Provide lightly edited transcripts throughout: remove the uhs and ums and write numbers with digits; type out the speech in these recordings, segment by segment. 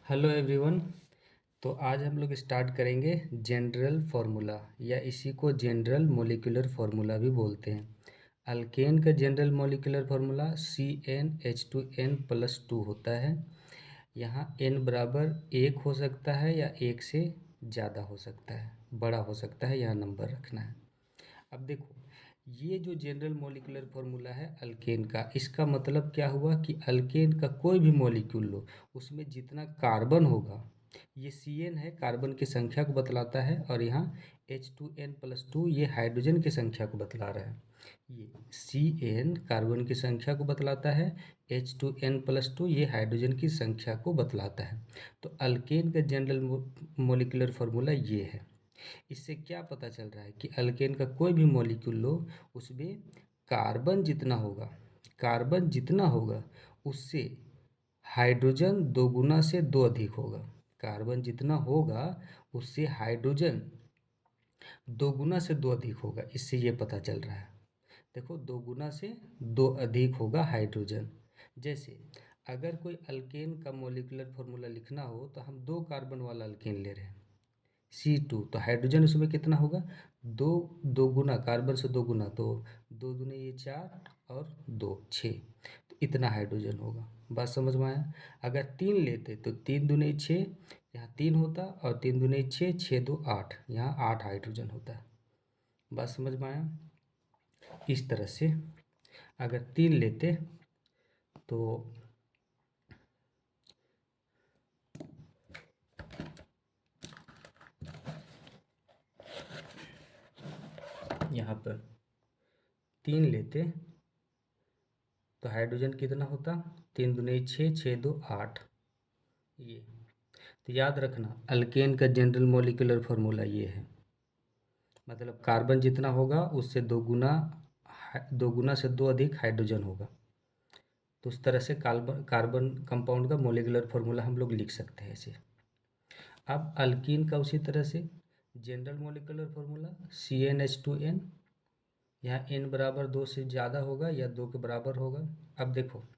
Hello everyone. तो आज हम लोग स्टार्ट करेंगे जनरल फार्मूला या इसी को जनरल मोलिकुलर फार्मूला भी बोलते हैं। अल्केन का जनरल मोलिकुलर फार्मूला CnH2n+2 होता है। यहाँ n बराबर 1 हो सकता है या 1 से ज़्यादा हो सकता है, बड़ा हो सकता है, यहाँ नंबर रखना है। अब देखो, ये जो जनरल मॉलिक्यूलर फार्मूला है अल्केन का, इसका मतलब क्या हुआ कि अल्केन का कोई भी मॉलिक्यूल लो, उसमें जितना कार्बन होगा, ये Cn है, कार्बन की संख्या को बतलाता है, और यहाँ H2n+2 ये हाइड्रोजन की संख्या को बतला रहा है। ये Cn कार्बन की संख्या को बतलाता है, H2n+2 ये हाइड्रोजन की संख्या को बतलाता है। तो अल्केन का जनरल मॉलिक्यूलर फार्मूला ये है। इससे क्या पता चल रहा है कि अल्केन का कोई भी मॉलिक्यूल लो, उसमें कार्बन जितना होगा उससे हाइड्रोजन दोगुना से दो अधिक होगा। कार्बन जितना होगा उससे हाइड्रोजन दोगुना से दो अधिक होगा, इससे ये पता चल रहा है। देखो, दोगुना से दो अधिक होगा हाइड्रोजन। जैसे अगर कोई अल्केन का मॉलिक्यूलर फार्मूला लिखना हो तो हम दो कार्बन वाला अल्केन ले रहे हैं C2, तो हाइड्रोजन उसमें कितना होगा, दो, दो गुना, कार्बन से दो गुना, तो दो दूनी ये 4 और 2 6, तो इतना हाइड्रोजन होगा। बात समझ में आया। अगर 3 लेते तो 3 दूनी 6, यहाँ 3 होता, और 3 दूनी 6, 6 2 8, यहाँ 8 हाइड्रोजन होता है। बात समझ में आया। इस तरह से अगर 3 लेते तो यहाँ पर 3 लेते तो हाइड्रोजन कितना होता, 3 दूनी 6, 6 2 8, ये। तो याद रखना, अल्केन का जनरल मॉलिक्यूलर फार्मूला ये है। मतलब कार्बन जितना होगा उससे दो गुना से दो अधिक हाइड्रोजन होगा। तो उस तरह से कार्बन कार्बन कंपाउंड का मॉलिक्यूलर फार्मूला हम लोग लिख सकते हैं ऐसे। अब अल्कीन का उसी तरह से जनरल मॉलिक्यूलर फार्मूला CnH2n, यहाँ n बराबर 2 से ज़्यादा होगा या 2 के बराबर होगा। अब देखो,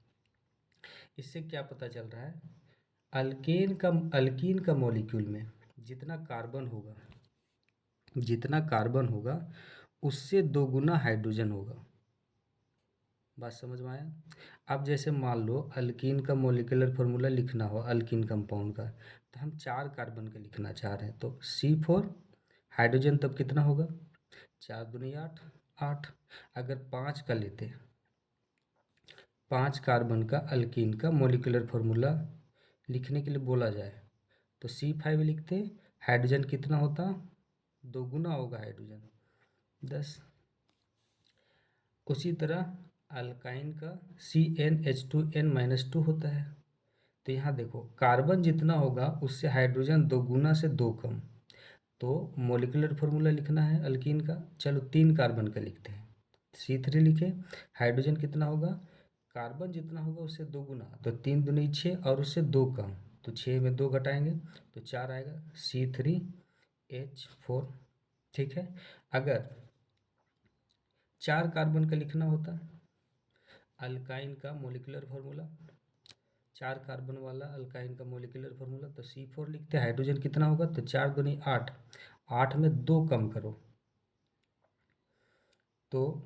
इससे क्या पता चल रहा है, अल्कीन का मॉलिक्यूल में जितना कार्बन होगा उससे दो गुना हाइड्रोजन होगा। बात समझ में आया। अब जैसे मान लो अल्कीन का मॉलिक्यूलर फार्मूला लिखना हो अल्कीन कंपाउंड का, तो हम 4 कार्बन का लिखना चाह रहे हैं, तो C4 हाइड्रोजन तब कितना होगा, 4 दूनी 8 8। अगर 5 का लेते, 5 कार्बन का अल्कीन का मॉलिक्यूलर फार्मूला लिखने के लिए बोला जाए तो C5 लिखते, हाइड्रोजन कितना होता, दोगुना होगा हाइड्रोजन, 10। उसी तरह अल्काइन का CnH2n-2 होता है। तो यहाँ देखो, कार्बन जितना होगा उससे हाइड्रोजन दोगुना से दो कम। तो मॉलिक्यूलर फार्मूला लिखना है अल्कीन का, चलो 3 कार्बन का लिखते हैं, C3 लिखे। हाइड्रोजन कितना होगा, कार्बन जितना होगा उससे दो गुना, तो 3 दूनी 6 और उससे दो कम, तो 6 में 2 घटाएंगे तो 4 आएगा, C3H4। ठीक है। अगर 4 कार्बन का लिखना होता अल्काइन का मॉलिक्यूलर फार्मूला, 4 कार्बन वाला अल्काइन का मॉलिक्यूलर फार्मूला, तो C4 लिखते, हाइड्रोजन कितना होगा, तो 4 दूनी 8, 8 में 2 कम करो तो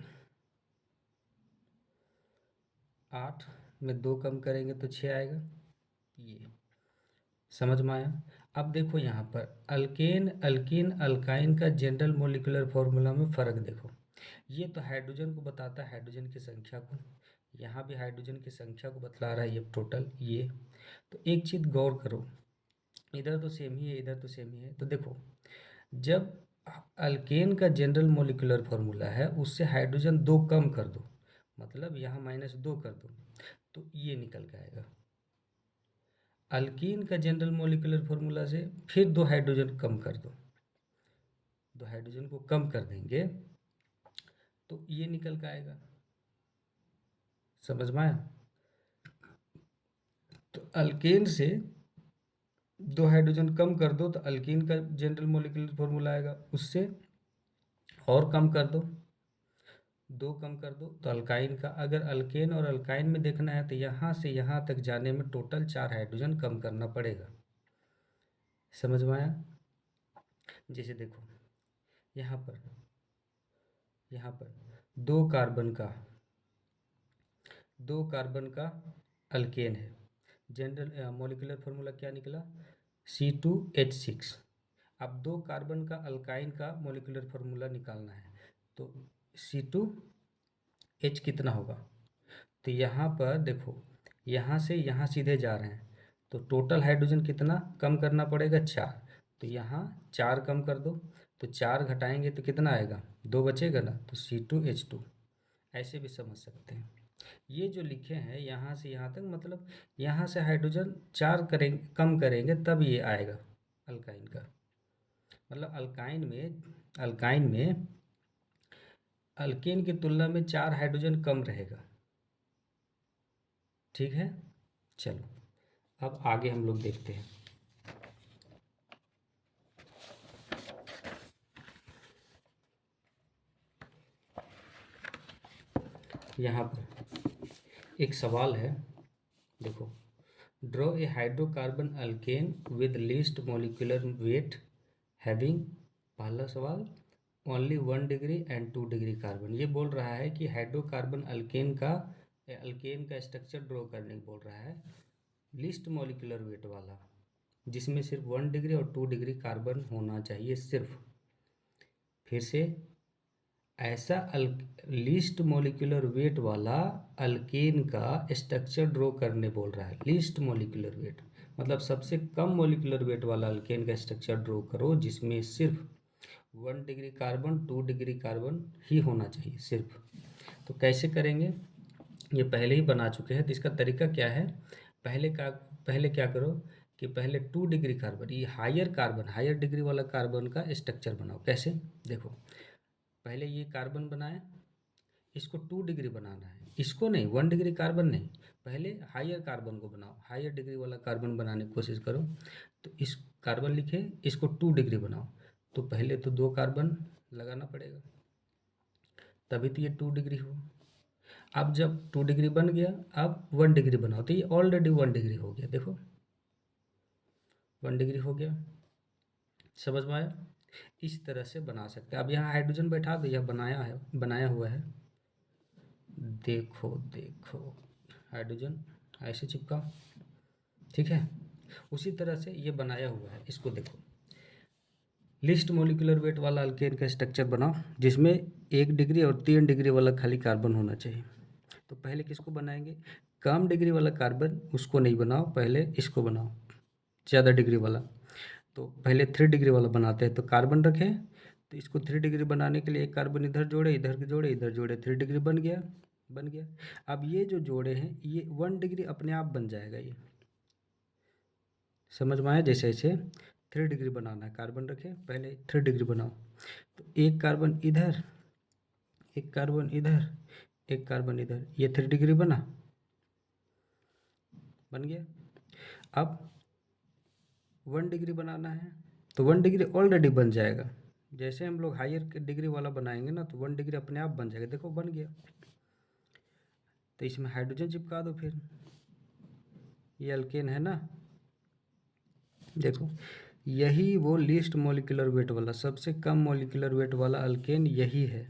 8 में 2 कम करेंगे तो 6 आएगा। ये समझ में आया। अब देखो यहाँ पर अल्कीन अल्काइन का जनरल मॉलिक्यूलर फार्मूला में फ़र्क देखो। ये तो हाइड्रोजन को बताता है, हाइड्रोजन की संख्या को, यहाँ भी हाइड्रोजन की संख्या को बतला रहा है ये टोटल ये। तो एक चीज़ गौर करो, इधर तो सेम ही है, इधर तो सेम ही है। तो देखो, जब अल्केन का जनरल मॉलिक्यूलर फार्मूला है उससे हाइड्रोजन 2 कम कर दो, मतलब यहाँ -2 कर दो, तो ये निकल के आएगा। अल्कीन का जनरल मॉलिक्यूलर फार्मूला से फिर 2 हाइड्रोजन कम कर दो, 2 हाइड्रोजन को कम कर देंगे तो ये निकल के आएगा। समझ में आया। तो अल्केन से 2 हाइड्रोजन कम कर दो तो अल्कीन का जनरल मॉलिक्यूलर फार्मूला आएगा, उससे और कम कर दो, 2 कम कर दो तो अल्काइन का। अगर अल्केन और अल्काइन में देखना है तो यहाँ से यहाँ तक जाने में टोटल 4 हाइड्रोजन कम करना पड़ेगा। समझ में आया? जैसे देखो यहाँ पर दो कार्बन का अल्केन है। जनरल मॉलिक्यूलर फार्मूला क्या निकला? C2H6। अब दो कार्बन का अल्काइन का मॉलिक्यूलर फार्मूला निकालना है, तो C2H कितना होगा? तो यहाँ पर देखो, यहाँ से यहाँ सीधे जा रहे हैं, तो टोटल हाइड्रोजन कितना कम करना पड़ेगा? 4। तो यहाँ 4 कम कर दो, तो 4 घटाएंगे तो कितना आएगा? 2 बचेगा ना, तो C2H2। ऐसे भी समझ सकते हैं। ये जो लिखे हैं यहाँ से यहाँ तक, मतलब यहाँ से हाइड्रोजन 4 करेंगे, कम करेंगे तब ये आएगा अल्काइन का। मतलब अल्काइन में अल्केन की तुलना में 4 हाइड्रोजन कम रहेगा। ठीक है, चलो अब आगे हम लोग देखते हैं। यहाँ पर एक सवाल है, देखो, draw a hydrocarbon alkane with least molecular weight having, पहला सवाल, only 1 degree and 2 degree carbon. ये बोल रहा है कि हाइड्रोकार्बन अल्केन का स्ट्रक्चर ड्रॉ करने को बोल रहा है, लीस्ट मॉलिक्यूलर वेट वाला, जिसमें सिर्फ 1 डिग्री और 2 डिग्री कार्बन होना चाहिए सिर्फ। फिर से, ऐसा लीस्ट मॉलिक्यूलर वेट वाला अल्केन का स्ट्रक्चर ड्रॉ करने बोल रहा है। लीस्ट मॉलिक्यूलर वेट मतलब सबसे कम मॉलिक्यूलर वेट वाला अल्केन का स्ट्रक्चर ड्रॉ करो, जिसमें सिर्फ 1 डिग्री कार्बन 2 डिग्री कार्बन ही होना चाहिए सिर्फ। तो कैसे करेंगे? ये पहले ही बना चुके हैं, तो इसका तरीका क्या है? पहले क्या करो कि पहले 2 डिग्री कार्बन, ये हायर डिग्री वाला कार्बन का स्ट्रक्चर बनाओ। कैसे? देखो, पहले ये कार्बन बनाए, इसको 2 डिग्री बनाना है, इसको नहीं, 1 डिग्री कार्बन नहीं, पहले हायर कार्बन को बनाओ, हायर डिग्री वाला कार्बन बनाने की कोशिश करो। तो इस कार्बन लिखे, इसको 2 डिग्री बनाओ, तो पहले तो 2 कार्बन लगाना पड़ेगा, तभी तो ये 2 डिग्री हो। अब जब 2 डिग्री बन गया, अब 1 डिग्री बनाओ, तो ये ऑलरेडी 1 डिग्री हो गया। देखो 1 डिग्री हो गया, समझ में आया? इस तरह से बना सकते हैं। अब यहाँ हाइड्रोजन बैठा दो, यह बनाया हुआ है, देखो हाइड्रोजन ऐसे चिपका, ठीक है। उसी तरह से ये बनाया हुआ है, इसको देखो, लिस्ट मॉलिक्यूलर वेट वाला अल्केन का स्ट्रक्चर बनाओ, जिसमें 1 डिग्री और 3 डिग्री वाला खाली कार्बन होना चाहिए। तो पहले किसको बनाएंगे? कम डिग्री वाला कार्बन, उसको नहीं बनाओ, पहले इसको बनाओ, ज़्यादा डिग्री वाला। तो पहले 3 डिग्री वाला बनाते हैं, तो कार्बन रखें, तो इसको 3 डिग्री बनाने के लिए एक कार्बन इधर जोड़े, इधर जोड़े, 3 डिग्री बन गया। अब ये जो जोड़े हैं, ये 1 डिग्री अपने आप बन जाएगा। ये समझ में आया? जैसे ऐसे 3 डिग्री बनाना है, कार्बन रखें, पहले 3 डिग्री बनाओ, तो एक कार्बन इधर, एक कार्बन इधर, एक कार्बन इधर, ये 3 डिग्री बन गया। अब 1 डिग्री बनाना है, तो 1 डिग्री ऑलरेडी बन जाएगा। जैसे हम लोग हायर डिग्री वाला बनाएंगे ना, तो 1 डिग्री अपने आप बन जाएगा। देखो बन गया, तो इसमें हाइड्रोजन चिपका दो। फिर ये अल्केन है ना, देखो यही वो लीस्ट मॉलिक्यूलर वेट वाला, सबसे कम मॉलिक्यूलर वेट वाला अल्केन यही है,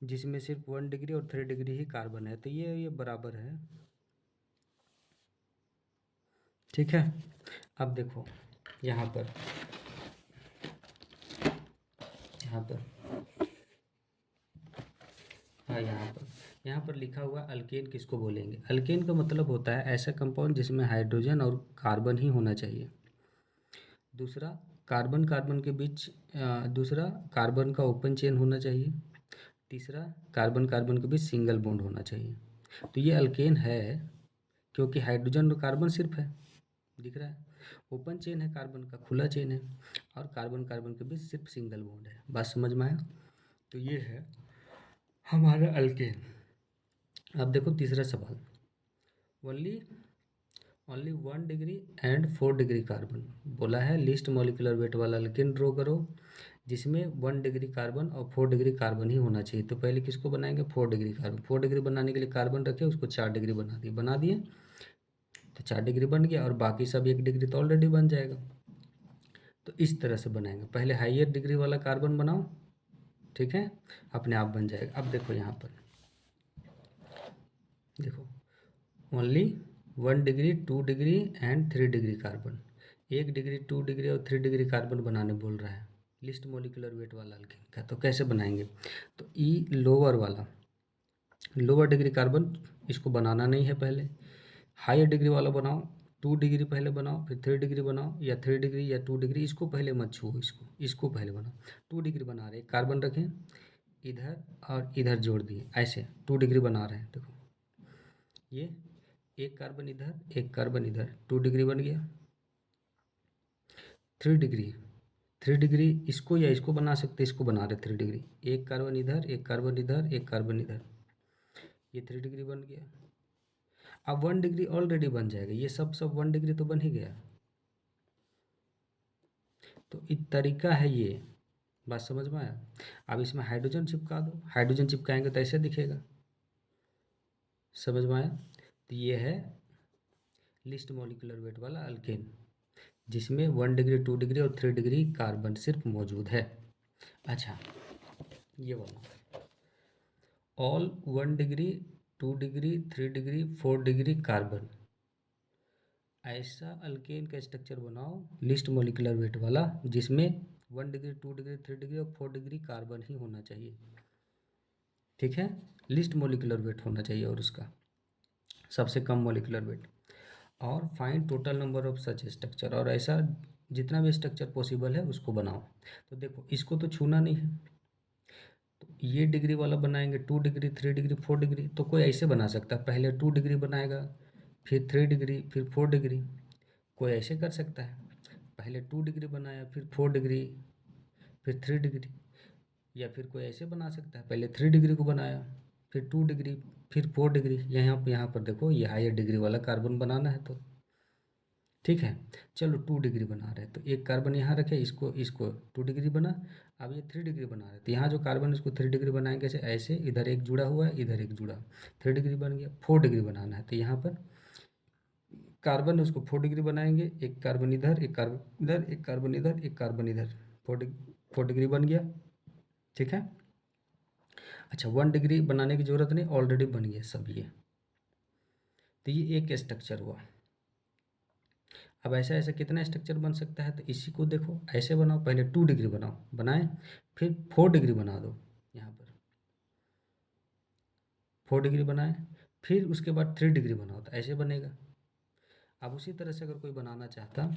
जिसमें सिर्फ 1 डिग्री और 3 डिग्री ही कार्बन है। तो ये बराबर है, ठीक है। अब देखो यहाँ पर हाँ, यहाँ पर लिखा हुआ अल्केन किसको बोलेंगे? अल्केन का मतलब होता है ऐसा कंपाउंड जिसमें हाइड्रोजन और कार्बन ही होना चाहिए। दूसरा, कार्बन कार्बन के बीच दूसरा, कार्बन का ओपन चेन होना चाहिए। तीसरा, कार्बन कार्बन के बीच सिंगल बॉन्ड होना चाहिए। तो ये अल्केन है, क्योंकि हाइड्रोजन और कार्बन सिर्फ है, दिख रहा है, ओपन चेन है, कार्बन का खुला चेन है, और कार्बन कार्बन के बीच सिर्फ सिंगल बॉन्ड है। बात समझ में आया? तो ये है हमारा अल्केन। अब देखो तीसरा सवाल, only 1 degree and 4 degree carbon बोला है, लिस्ट मॉलिक्यूलर वेट वाला अल्केन ड्रॉ करो, जिसमें 1 डिग्री कार्बन और 4 डिग्री कार्बन ही होना चाहिए। तो पहले किसको बनाएंगे? 4 डिग्री कार्बन। 4 डिग्री बनाने के लिए कार्बन रखे, उसको 4 डिग्री बना दिए। तो 4 डिग्री बन गया, और बाकी सब 1 डिग्री तो ऑलरेडी बन जाएगा। तो इस तरह से बनाएंगे, पहले हाईयर डिग्री वाला कार्बन बनाओ, ठीक है, अपने आप बन जाएगा। अब देखो यहाँ पर, देखो only 1 degree, 2 degree and 3 degree carbon, 1 degree, 2 degree और 3 डिग्री कार्बन बनाने बोल रहा है लिस्ट मोलिकुलर वेट वाला अल्केन का। तो कैसे बनाएंगे, तो ई लोअर वाला, लोअर डिग्री कार्बन इसको बनाना नहीं है पहले, हायर डिग्री वाला बनाओ, 2 डिग्री पहले बनाओ, फिर 3 डिग्री बनाओ, या 3 डिग्री या 2 डिग्री, इसको पहले मत छुओ, इसको पहले बनाओ। 2 डिग्री बना रहे, कार्बन रखें इधर और इधर जोड़ दिए, ऐसे 2 डिग्री बना रहे हैं। देखो ये एक कार्बन इधर, एक कार्बन इधर, 2 डिग्री बन गया। 3 डिग्री, 3 डिग्री इसको या इसको बना सकते, इसको बना रहे 3 डिग्री, एक कार्बन इधर, एक कार्बन इधर, एक कार्बन इधर, ये 3 डिग्री बन गया। अब 1 डिग्री ऑलरेडी बन जाएगा, ये सब 1 डिग्री तो बन ही गया। तो एक तरीका है ये, बात समझ में आया। अब इसमें हाइड्रोजन चिपका दो, हाइड्रोजन चिपकाएंगे तो ऐसे दिखेगा, समझ में आया। तो ये है लिस्ट मॉलिक्यूलर वेट वाला अल्केन, जिसमें 1 डिग्री, 2 डिग्री और 3 डिग्री कार्बन सिर्फ मौजूद है। अच्छा, ये वाला all 1 degree, 2 degree, 3 degree, 4 degree carbon, ऐसा अल्केन का स्ट्रक्चर बनाओ लिस्ट मॉलिक्यूलर वेट वाला, जिसमें 1 डिग्री, 2 डिग्री, 3 डिग्री और 4 डिग्री कार्बन ही होना चाहिए, ठीक है। लिस्ट मॉलिक्यूलर वेट होना चाहिए, और उसका सबसे कम मॉलिक्यूलर वेट, और find total number of such structure, और ऐसा जितना भी स्ट्रक्चर पॉसिबल है उसको बनाओ। तो देखो इसको तो छूना नहीं है, तो ये डिग्री वाला बनाएंगे, 2 डिग्री, 3 डिग्री, 4 डिग्री, तो कोई ऐसे बना सकता है, पहले 2 डिग्री बनाएगा, फिर 3 डिग्री, फिर 4 डिग्री, कोई ऐसे कर सकता है, पहले 2 डिग्री बनाया, फिर 4 डिग्री, फिर 3 डिग्री, या फिर कोई ऐसे बना सकता है, पहले 3 डिग्री को बनाया, फिर 2 डिग्री, फिर 4 डिग्री। यहाँ पर देखो ये हायर डिग्री वाला कार्बन बनाना है, तो ठीक है, चलो 2 डिग्री बना रहे हैं, तो एक कार्बन यहाँ रखे, इसको इसको 2 डिग्री बना। अब ये 3 डिग्री बना रहे हैं, तो यहाँ जो कार्बन इसको 3 डिग्री बनाएंगे, ऐसे ऐसे, इधर एक जुड़ा हुआ है, इधर एक जुड़ा, 3 डिग्री बन गया। 4 डिग्री बनाना है, तो यहाँ पर कार्बन उसको 4 डिग्री बनाएंगे, एक कार्बन इधर, एक कार्बन इधर, एक कार्बन इधर, एक कार्बन इधर, 4 डिग्री बन गया, ठीक है। अच्छा, 1 डिग्री बनाने की जरूरत नहीं, ऑलरेडी बन गया सब ये। तो ये एक स्ट्रक्चर हुआ। अब ऐसा ऐसा कितना स्ट्रक्चर बन सकता है, तो इसी को देखो ऐसे बनाओ, पहले 2 डिग्री बनाओ, बनाए, फिर 4 डिग्री बना दो, यहाँ पर 4 डिग्री बनाए, फिर उसके बाद 3 डिग्री बनाओ, तो ऐसे बनेगा। अब उसी तरह से अगर कोई बनाना चाहता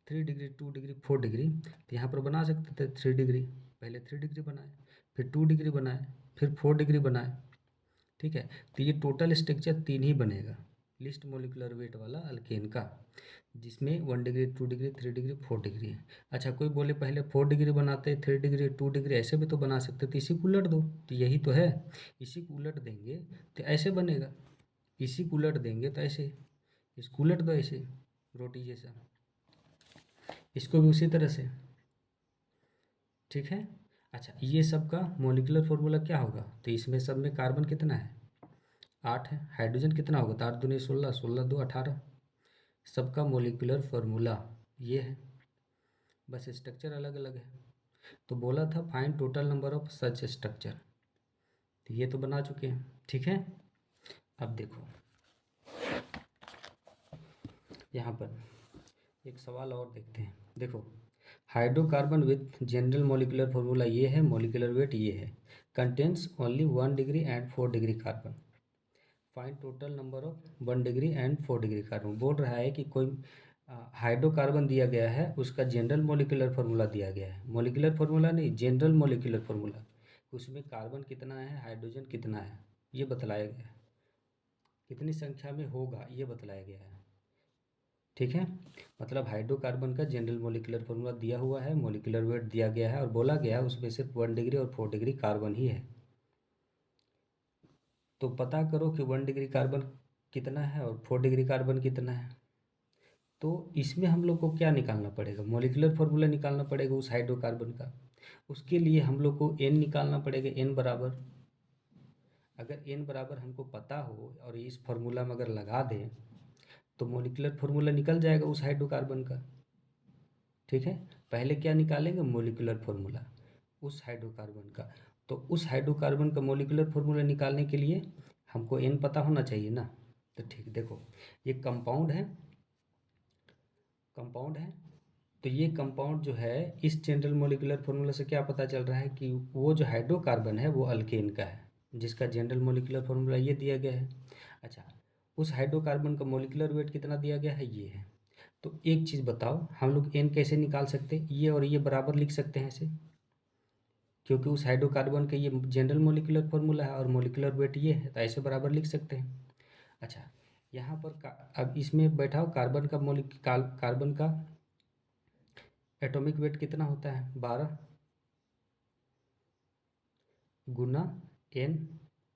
3 डिग्री, 2 डिग्री, 4 डिग्री, तो यहाँ पर बना सकते थे 3 डिग्री, पहले 3 डिग्री बनाए, फिर 2 डिग्री बनाए, फिर 4 डिग्री बनाए, ठीक है। तो ये टोटल स्ट्रक्चर 3 ही बनेगा लिस्ट मोलिकुलर वेट वाला अल्केन का, जिसमें 1 डिग्री, 2 डिग्री, 3 डिग्री, 4 डिग्री है। अच्छा, कोई बोले पहले 4 डिग्री बनाते, 3 डिग्री, 2 डिग्री, ऐसे भी तो बना सकते, तो इसी को उलट दो, तो यही तो है, इसी को उलट देंगे तो ऐसे बनेगा, इसी को उलट देंगे तो ऐसे, इसको उलट दो ऐसे रोटी जैसा, इसको भी उसी तरह से, ठीक है। अच्छा, ये सब का मोलिकुलर फॉर्मूला क्या होगा, तो इसमें सब में कार्बन कितना है, 8 है, हाइड्रोजन कितना होगा, तो 8 दूनी 16, 16 दो 18, सबका मोलिकुलर फार्मूला ये है, बस स्ट्रक्चर अलग अलग है। तो बोला था find total number of such structure, तो ये तो बना चुके हैं, ठीक है। अब देखो यहाँ पर एक सवाल और देखते हैं, देखो hydrocarbon with general molecular formula ये है, मोलिकुलर वेट ये है, contains only 1 degree and 4 degree carbon, find total number of 1 degree and 4 degree carbon. बोल रहा है कि कोई हाइड्रोकार्बन दिया गया है, उसका जनरल मोलिकुलर फार्मूला दिया गया है, मोलिकुलर फार्मूला नहीं, जनरल मोलिकुलर फार्मूला, उसमें कार्बन कितना है, हाइड्रोजन कितना है, ये बतलाया गया है, कितनी संख्या में होगा ये बतलाया गया है, ठीक है। मतलब हाइड्रोकार्बन का जनरल मोलिकुलर फार्मूला दिया हुआ है, मोलिकुलर वेट दिया गया है, और बोला गया है उसमें सिर्फ 1 डिग्री और 4 डिग्री कार्बन ही है। तो पता करो कि 1 डिग्री कार्बन कितना है और 4 डिग्री कार्बन कितना है। तो इसमें हम लोग को क्या निकालना पड़ेगा, मोलिकुलर फार्मूला निकालना पड़ेगा उस हाइड्रोकार्बन का। उसके लिए हम लोग को n निकालना पड़ेगा, n बराबर, अगर n बराबर हमको पता हो और इस फार्मूला में अगर लगा दें तो मॉलिक्यूलर फार्मूला निकल जाएगा उस हाइड्रोकार्बन का। ठीक है, पहले क्या निकालेंगे? मॉलिक्यूलर फार्मूला उस हाइड्रोकार्बन का। तो उस हाइड्रोकार्बन का मॉलिक्यूलर फार्मूला निकालने के लिए हमको एन पता होना चाहिए ना। तो ठीक, देखो ये कंपाउंड है, कंपाउंड है। तो ये कंपाउंड जो है, इस जनरल मॉलिक्यूलर फार्मूला से क्या पता चल रहा है कि वो जो हाइड्रोकार्बन है वो अल्केन का है, जिसका जनरल मॉलिक्यूलर फार्मूला ये दिया गया है। अच्छा, उस हाइड्रोकार्बन का मॉलिक्यूलर वेट कितना दिया गया है? ये है। तो एक चीज़ बताओ, हम लोग एन कैसे निकाल सकते हैं? ये और ये बराबर लिख सकते हैं ऐसे, क्योंकि उस हाइड्रोकार्बन का ये जनरल मॉलिक्यूलर फार्मूला है और मॉलिक्यूलर वेट ये है, तो ऐसे बराबर लिख सकते हैं। अच्छा, यहाँ पर अब इसमें बैठाओ कार्बन का कार्बन का एटॉमिक वेट कितना होता है? 12 गुना एन,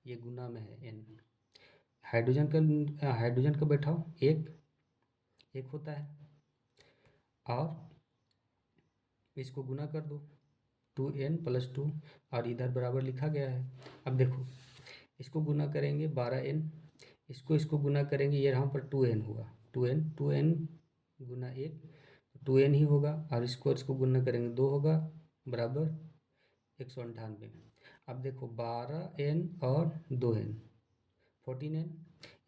ये गुना में है एन। हाइड्रोजन का बैठाओ, एक होता है, और इसको गुना कर दो, 2n+2, और इधर बराबर लिखा गया है। अब देखो, इसको गुना करेंगे 12n, इसको गुना करेंगे, ये यहाँ पर 2n हुआ, 2n गुना 1, 2n ही होगा, और इसको गुना करेंगे 2 होगा, बराबर 198। अब देखो 12n और 2n, 14n,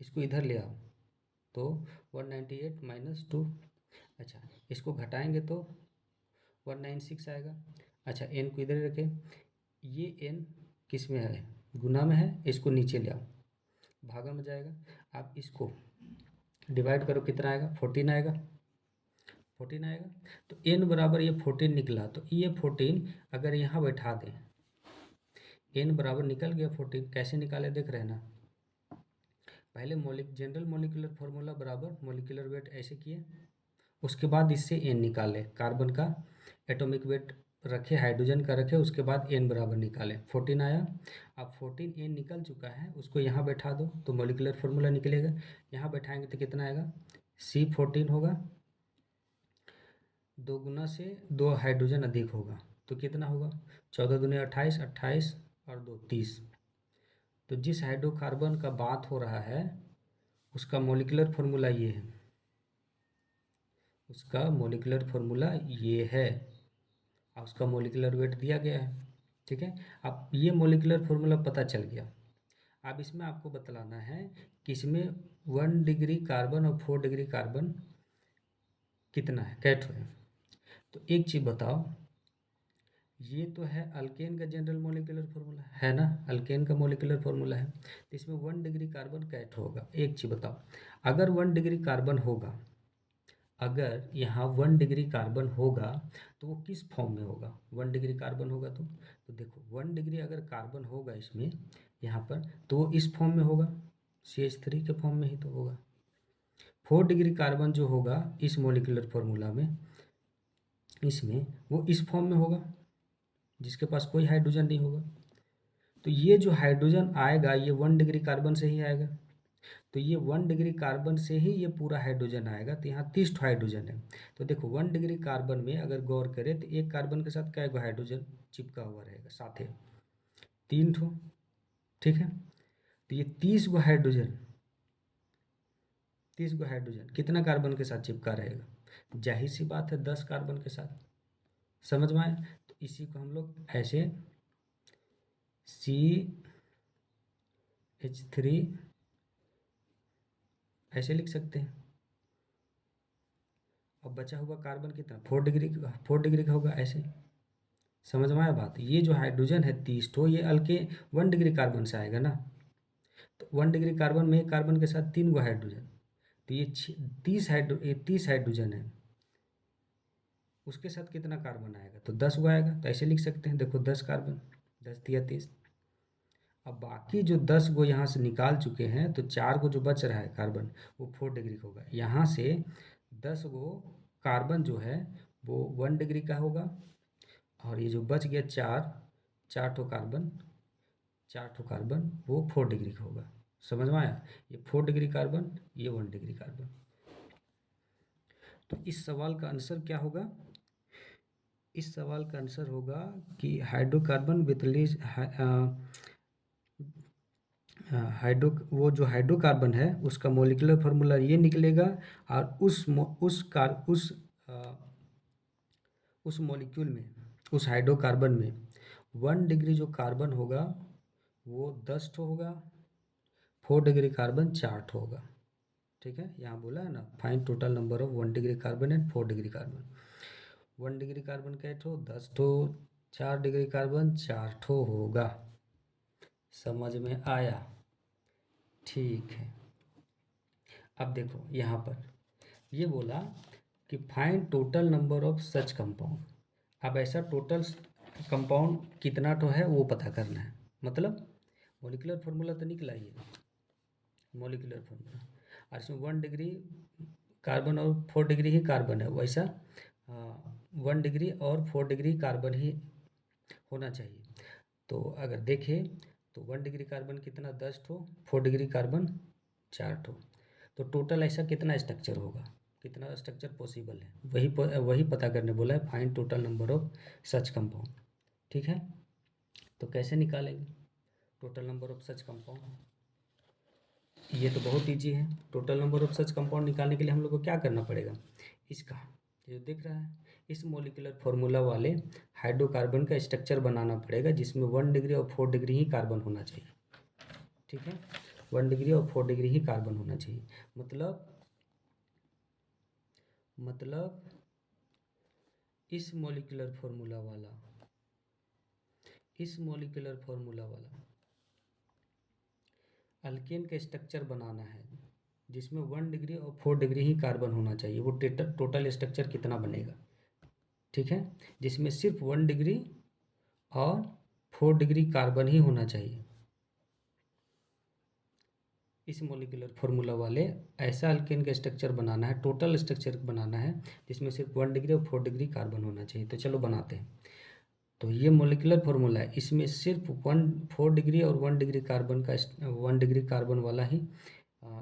इसको इधर ले आओ तो 198 -2। अच्छा, इसको घटाएंगे तो 196 आएगा। अच्छा, n को इधर रखें, ये n किस में है? गुना में है, इसको नीचे ले आओ, भागा में जाएगा। आप इसको डिवाइड करो, कितना आएगा? 14 आएगा, 14 आएगा। तो n बराबर ये 14 निकला, तो ये 14 अगर यहाँ बैठा दें, n बराबर निकल गया 14। कैसे निकाले देख रहे हैं ना? पहले जनरल मॉलिक्यूलर फार्मूला बराबर मॉलिक्यूलर वेट ऐसे किए, उसके बाद इससे n निकाले, कार्बन का एटॉमिक वेट रखे, हाइड्रोजन का रखे, उसके बाद n बराबर निकाले, 14 आया। अब 14 n निकल चुका है, उसको यहाँ बैठा दो तो मॉलिक्यूलर फार्मूला निकलेगा। यहाँ बैठाएंगे तो कितना आएगा? C14 होगा, 2 गुना से 2 हाइड्रोजन अधिक होगा, तो कितना होगा? 14 दूनी 28, 28 और 2 30। तो जिस हाइड्रोकार्बन का बात हो रहा है उसका मॉलिक्यूलर फार्मूला ये है, उसका मॉलिक्यूलर फार्मूला ये है, और उसका मॉलिक्यूलर वेट दिया गया है। ठीक है, अब ये मॉलिक्यूलर फार्मूला पता चल गया। अब इसमें आपको बतलाना है कि इसमें 1 डिग्री कार्बन और 4 डिग्री कार्बन कितना है, कैट है। तो एक चीज़ बताओ, ये तो है अल्केन का जनरल मॉलिक्यूलर फार्मूला है ना, अल्केन का मॉलिक्यूलर फार्मूला है, तो इसमें 1 डिग्री कार्बन कैट होगा। एक चीज़ बताओ, अगर 1 डिग्री कार्बन होगा, अगर यहाँ 1 डिग्री कार्बन होगा तो वो किस फॉर्म में होगा? 1 डिग्री कार्बन होगा तो देखो 1 डिग्री अगर कार्बन होगा इसमें, यहाँ पर, तो वो इस फॉर्म में होगा, CH3 के फॉर्म में ही तो होगा। 4 डिग्री कार्बन जो होगा इस मॉलिक्यूलर फार्मूला में, इसमें वो इस फॉर्म में होगा, जिसके पास कोई हाइड्रोजन नहीं होगा। तो ये जो हाइड्रोजन आएगा ये 1 डिग्री कार्बन से ही आएगा, तो ये 1 डिग्री कार्बन से ही ये पूरा हाइड्रोजन आएगा। तो यहाँ 30 हाइड्रोजन है। तो देखो 1 डिग्री कार्बन में अगर गौर करें तो एक कार्बन के साथ क्या हाइड्रोजन चिपका हुआ रहेगा? साथ है 3 ठो। ठीक है, तो ये 30 गो हाइड्रोजन, 30 गो हाइड्रोजन कितना कार्बन के साथ चिपका रहेगा? जाहिर सी बात है 10 कार्बन के साथ। समझ में आया? तो इसी को हम लोग ऐसे CH3 ऐसे लिख सकते हैं। अब बचा हुआ कार्बन कितना? 4 डिग्री का होगा ऐसे। समझ में आया बात? ये जो हाइड्रोजन है 30 तो ये अल्के 1 डिग्री कार्बन से आएगा ना, तो 1 डिग्री कार्बन में एक कार्बन के साथ 3 गो हाइड्रोजन, तो ये 30 हाइड्रोजन है, उसके साथ कितना कार्बन आएगा? तो 10 गो आएगा। तो ऐसे लिख सकते हैं, देखो 10 कार्बन, 10 तिया 30। अब बाकी जो 10 गो यहाँ से निकाल चुके हैं, तो 4 गो जो बच रहा है कार्बन वो 4 डिग्री का होगा। यहाँ से 10 गो कार्बन जो है वो 1 डिग्री का होगा, और ये जो बच गया चार ठो कार्बन, 4 ठो कार्बन वो 4 डिग्री का होगा। समझ में आया? ये 4 डिग्री कार्बन, ये 1 डिग्री कार्बन। तो इस सवाल का आंसर क्या होगा? इस सवाल का आंसर होगा कि हाइड्रोकार्बन विथ लीस्ट हाइड्रो वो जो हाइड्रोकार्बन है उसका मॉलिक्यूलर फार्मूला ये निकलेगा, और अ, उस मॉलिक्यूल में, उस हाइड्रोकार्बन में 1 डिग्री जो कार्बन होगा वो 10 ठो होगा, 4 डिग्री कार्बन 4 ठो होगा। ठीक है, यहाँ बोला है ना, find total number of 1 degree carbon and 4 degree carbon. 1 degree carbon कै ठो, 10 ठो, 4 डिग्री कार्बन 4 ठो होगा। समझ में आया? ठीक है। अब देखो यहाँ पर ये बोला कि find total number of such compound. अब ऐसा टोटल कंपाउंड कितना तो है वो पता करना है। मतलब मॉलिक्यूलर फार्मूला तो निकला ही है, मॉलिक्यूलर फार्मूला, और इसमें 1 डिग्री कार्बन और 4 डिग्री ही कार्बन है, वैसा 1 डिग्री और 4 डिग्री कार्बन ही होना चाहिए। तो अगर देखें तो 1 डिग्री कार्बन कितना, 10 ठो, 4 डिग्री कार्बन 4 ठो, तो टोटल ऐसा कितना स्ट्रक्चर होगा, कितना स्ट्रक्चर पॉसिबल है, वही पता करने बोला है, find total number of such compound. ठीक है, तो कैसे निकालेंगे total number of such compound? ये तो बहुत ईजी है। Total number of such compound निकालने के लिए हम लोग को क्या करना पड़ेगा, इसका जो दिख रहा है इस मॉलिक्यूलर फार्मूला वाले हाइड्रोकार्बन का स्ट्रक्चर बनाना पड़ेगा, जिसमें 1 डिग्री और 4 डिग्री ही कार्बन होना चाहिए। ठीक है, 1 डिग्री और 4 डिग्री ही कार्बन होना चाहिए। मतलब इस मॉलिक्यूलर फार्मूला वाला अल्केन का स्ट्रक्चर बनाना है, जिसमें 1 डिग्री और 4 डिग्री ही कार्बन होना चाहिए। वो टोटल स्ट्रक्चर कितना बनेगा? ठीक है, जिसमें सिर्फ 1 डिग्री और 4 डिग्री कार्बन ही होना चाहिए। इस मॉलिक्यूलर फार्मूला वाले ऐसा अल्केन का स्ट्रक्चर बनाना है, टोटल स्ट्रक्चर बनाना है, जिसमें सिर्फ 1 डिग्री और 4 डिग्री कार्बन होना चाहिए। तो चलो बनाते हैं। तो ये मॉलिक्यूलर फार्मूला है, इसमें सिर्फ 4 डिग्री और 1 डिग्री कार्बन का 1 डिग्री कार्बन वाला ही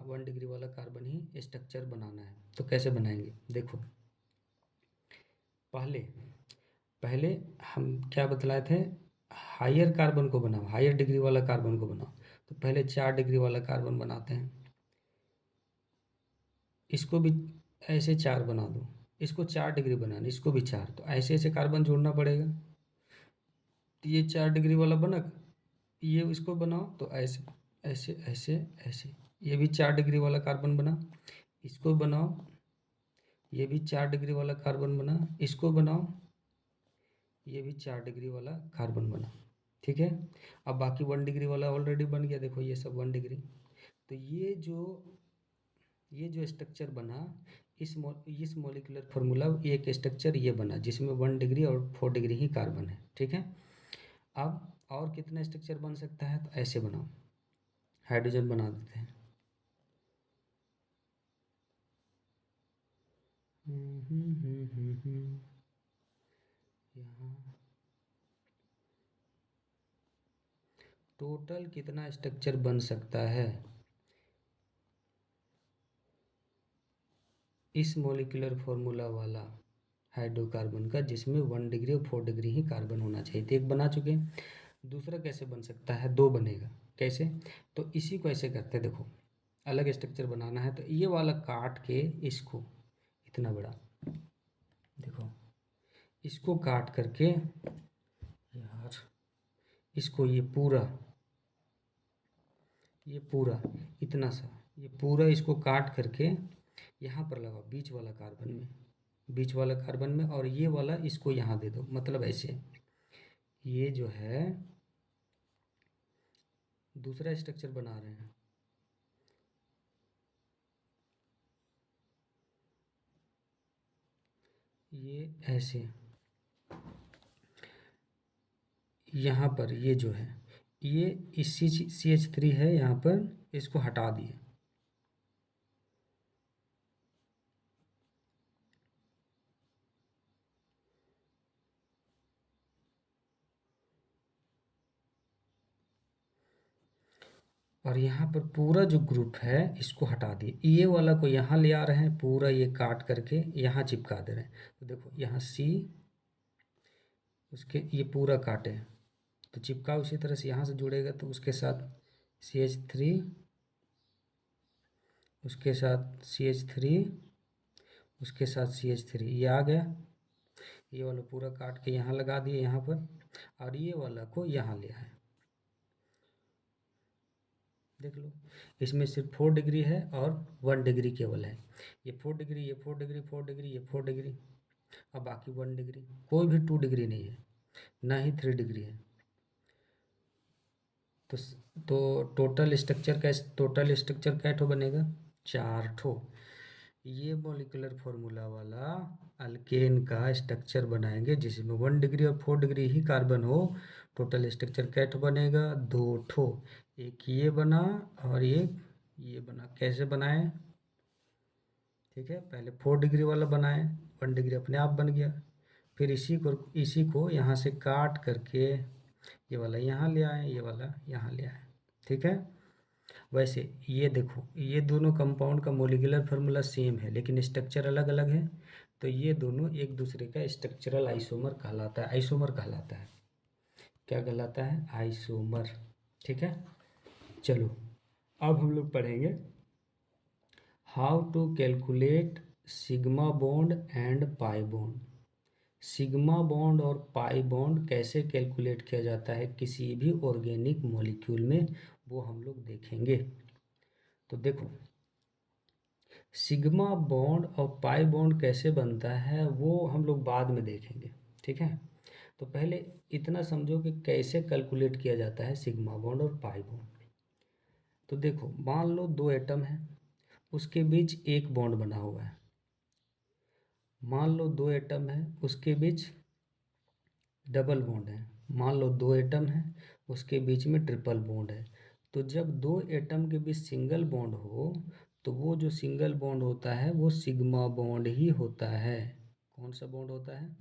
1 डिग्री वाला कार्बन ही स्ट्रक्चर बनाना है। तो कैसे बनाएंगे देखो, पहले पहले हम क्या बतलाए थे, हायर कार्बन को बनाओ, हायर डिग्री वाला कार्बन को बनाओ। तो पहले 4 डिग्री वाला कार्बन बनाते हैं, इसको भी ऐसे 4 बना दो, इसको 4 डिग्री बनाना, इसको भी 4, तो ऐसे ऐसे कार्बन जोड़ना पड़ेगा। तो ये 4 डिग्री वाला बना, ये इसको बनाओ, तो ऐसे ऐसे ऐसे ऐसे, ये भी 4 डिग्री वाला कार्बन बना, इसको बनाओ, ये भी 4 डिग्री वाला कार्बन बना, इसको बनाओ, ये भी 4 डिग्री वाला कार्बन बना। ठीक है, अब बाकी 1 डिग्री वाला ऑलरेडी बन गया, देखो ये सब 1 डिग्री। तो ये जो स्ट्रक्चर बना, इस मॉलिक्यूलर फार्मूला एक स्ट्रक्चर ये बना, जिसमें 1 डिग्री और 4 डिग्री ही कार्बन है। ठीक है, अब और कितना स्ट्रक्चर बन सकता है, तो ऐसे बनाओ, हाइड्रोजन बना देते हैं। यहाँ टोटल कितना स्ट्रक्चर बन सकता है इस मॉलिक्यूलर फार्मूला वाला हाइड्रोकार्बन का, जिसमें 1 डिग्री और 4 डिग्री ही कार्बन होना चाहिए। तो एक बना चुके हैं, दूसरा कैसे बन सकता है, 2 बनेगा। कैसे, तो इसी को ऐसे करते हैं, देखो अलग स्ट्रक्चर बनाना है, तो ये वाला काट के इसको इतना बड़ा, देखो इसको काट करके, यार इसको ये पूरा इतना सा, ये पूरा इसको काट करके यहाँ पर लगाओ, बीच वाला कार्बन में, और ये वाला इसको यहाँ दे दो। मतलब ऐसे ये जो है दूसरा स्ट्रक्चर बना रहे हैं, ये ऐसे, यहाँ पर ये जो है, ये इस CH3 है यहाँ पर, इसको हटा दिए, और यहाँ पर पूरा जो ग्रुप है इसको हटा दिए, ये वाला को यहाँ ले आ रहे हैं, पूरा ये काट करके यहाँ चिपका दे रहे हैं। तो देखो यहाँ C, उसके ये पूरा काटे, तो चिपका उसी तरह से यहाँ से जुड़ेगा, तो उसके साथ CH3, उसके साथ CH3, उसके साथ CH3, ये आ गया। ये वाला पूरा काट के यहाँ लगा दिए यहाँ पर, और ये वाला को यहाँ ले आए। देख लो, इसमें सिर्फ 4 डिग्री है और 1 डिग्री केवल है। ये 4 डिग्री, ये 4 डिग्री, 4 डिग्री, ये 4 डिग्री, अब बाकी 1 डिग्री, कोई भी 2 डिग्री नहीं है, ना ही 3 डिग्री है। तो तो टोटल स्ट्रक्चर कै ठो बनेगा? 4 ठो। ये मॉलिक्यूलर फॉर्मूला वाला अल्केन का स्ट्रक्चर बनाएंगे जिसमें 1 डिग्री और 4 डिग्री ही कार्बन हो। टोटल स्ट्रक्चर कै ठो बनेगा? 2 ठो। एक ये बना और एक ये बना। कैसे बनाए? ठीक है, पहले 4 डिग्री वाला बनाए, 1 डिग्री अपने आप बन गया। फिर इसी को यहाँ से काट करके ये वाला यहाँ ले आए, ये वाला यहाँ ले आए। ठीक है, वैसे ये देखो, ये दोनों कंपाउंड का मॉलिक्यूलर फार्मूला सेम है लेकिन स्ट्रक्चर अलग अलग है, तो ये दोनों एक दूसरे का स्ट्रक्चरल आइसोमर कहलाता है। आइसोमर कहलाता है, क्या कहलाता है? आइसोमर। ठीक है, चलो अब हम लोग पढ़ेंगे how to calculate sigma bond and pi bond. Sigma bond और पाई बॉन्ड कैसे कैलकुलेट किया जाता है किसी भी ऑर्गेनिक मॉलिक्यूल में, वो हम लोग देखेंगे। तो देखो, सिग्मा बॉन्ड और पाई बॉन्ड कैसे बनता है वो हम लोग बाद में देखेंगे। ठीक है, तो पहले इतना समझो कि कैसे कैलकुलेट किया जाता है सिग्मा बॉन्ड और पाई बॉन्ड। तो देखो, मान लो 2 एटम है, उसके बीच एक बॉन्ड बना हुआ है। मान लो 2 एटम है, उसके बीच डबल बॉन्ड है। मान लो 2 एटम है, उसके बीच में ट्रिपल बॉन्ड है। तो जब 2 एटम के बीच सिंगल बॉन्ड हो तो वो जो सिंगल बॉन्ड होता है वो सिग्मा बॉन्ड ही होता है। कौन सा बॉन्ड होता है?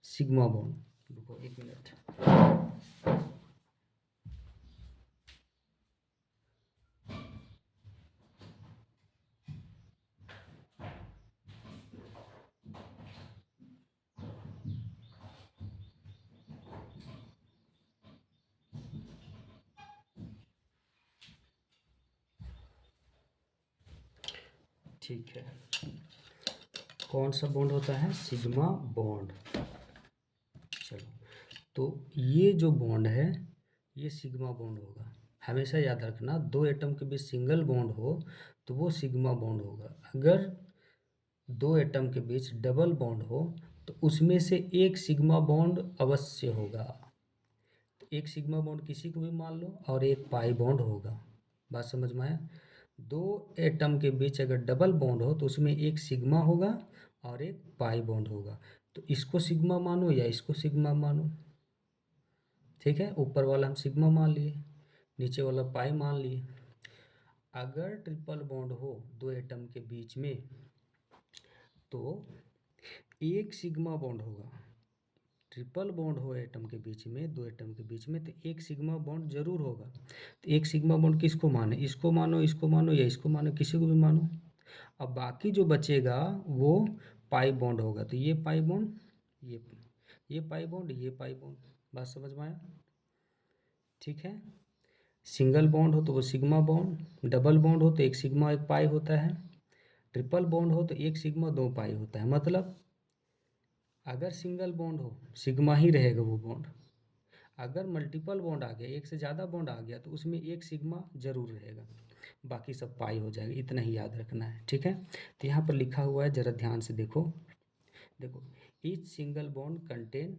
Sigma bond. रुको 1 मिनट। ठीक है, कौन सा बॉन्ड होता है? Sigma bond. चलो, तो ये जो बॉन्ड है ये सिग्मा बॉन्ड होगा। हमेशा याद रखना, 2 एटम के बीच सिंगल बॉन्ड हो तो वो सिग्मा बॉन्ड होगा। अगर 2 एटम के बीच डबल बॉन्ड हो तो उसमें से एक सिग्मा बॉन्ड अवश्य होगा। तो एक सिग्मा बॉन्ड किसी को भी मान लो और एक पाई बॉन्ड होगा। बात समझ में आया? 2 एटम के बीच अगर डबल बॉन्ड हो तो उसमें एक सिग्मा होगा और एक पाई बॉन्ड होगा। तो इसको सिग्मा मानो या इसको सिग्मा मानो। ठीक है, ऊपर वाला हम सिग्मा मान लिए, नीचे वाला पाई मान लिए। अगर ट्रिपल बॉन्ड हो 2 एटम के बीच में तो एक सिग्मा बॉन्ड होगा। ट्रिपल बॉन्ड हो एटम के बीच में, 2 एटम के बीच में, तो एक सिग्मा बॉन्ड जरूर होगा। तो एक सिग्मा बॉन्ड किसको माने? इसको मानो, इसको मानो या इसको मानो, किसी को भी मानो। अब बाकी जो बचेगा वो पाई बॉन्ड होगा। तो ये पाई बॉन्ड, ये पाई बॉन्ड, ये पाई बॉन्ड। बात समझ में आया? ठीक है, सिंगल बॉन्ड हो तो वो सिग्मा बॉन्ड, डबल बॉन्ड हो तो एक सिग्मा एक पाई होता है, ट्रिपल बॉन्ड हो तो एक सिग्मा 2 पाई होता है। मतलब अगर सिंगल बॉन्ड हो सिग्मा ही रहेगा वो बॉन्ड। अगर मल्टीपल बॉन्ड आ गया, एक से ज़्यादा बॉन्ड आ गया, तो उसमें एक सिग्मा जरूर रहेगा, बाकी सब पाई हो जाएगा। इतना ही याद रखना है। ठीक है, तो यहाँ पर लिखा हुआ है, ज़रा ध्यान से देखो। देखो, each single bond contain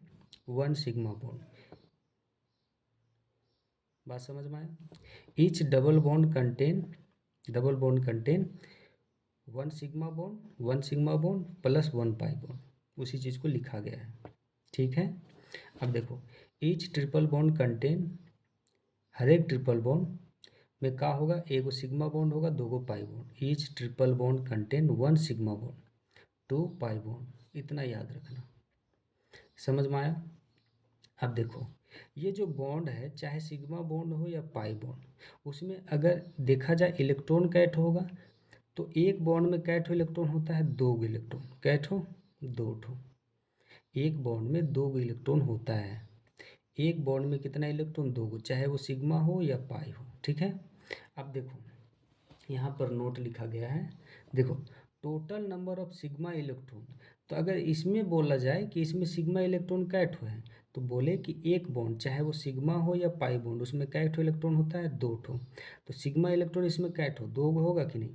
1 sigma bond. बात समझ में आया? Each double bond contain 1 sigma bond, 1 sigma bond plus 1 pi bond. उसी चीज़ को लिखा गया है। ठीक है, अब देखो, ईच ट्रिपल बॉन्ड कंटेन, हर एक ट्रिपल बॉन्ड में क्या होगा? एगो सिग्मा बॉन्ड होगा, 2 गो pi bond. Each triple bond contain 1 sigma bond, 2 pi bond. इतना याद रखना। समझ में आया? अब देखो, ये जो बॉन्ड है चाहे सिग्मा बॉन्ड हो या पाई बॉन्ड, उसमें अगर देखा जाए इलेक्ट्रॉन कैट होगा तो एक बॉन्ड में कैट इलेक्ट्रॉन होता है? 2 गो इलेक्ट्रॉन। कैट हो 2 ठो। एक बॉन्ड में 2 गो इलेक्ट्रॉन होता है। एक बॉन्ड में कितना इलेक्ट्रॉन? 2 गो, चाहे वो सिग्मा हो या पाई हो। ठीक है, अब देखो यहाँ पर नोट लिखा गया है, देखो total number of sigma electron. तो अगर इसमें बोला जाए कि इसमें सिग्मा इलेक्ट्रॉन कै ठो है, तो बोले कि एक बॉन्ड चाहे वो सिग्मा हो या पाई बॉन्ड, उसमें कै ठो इलेक्ट्रॉन होता है, 2 ठो। तो सिग्मा इलेक्ट्रॉन इसमें कै ठो, 2 होगा कि नहीं,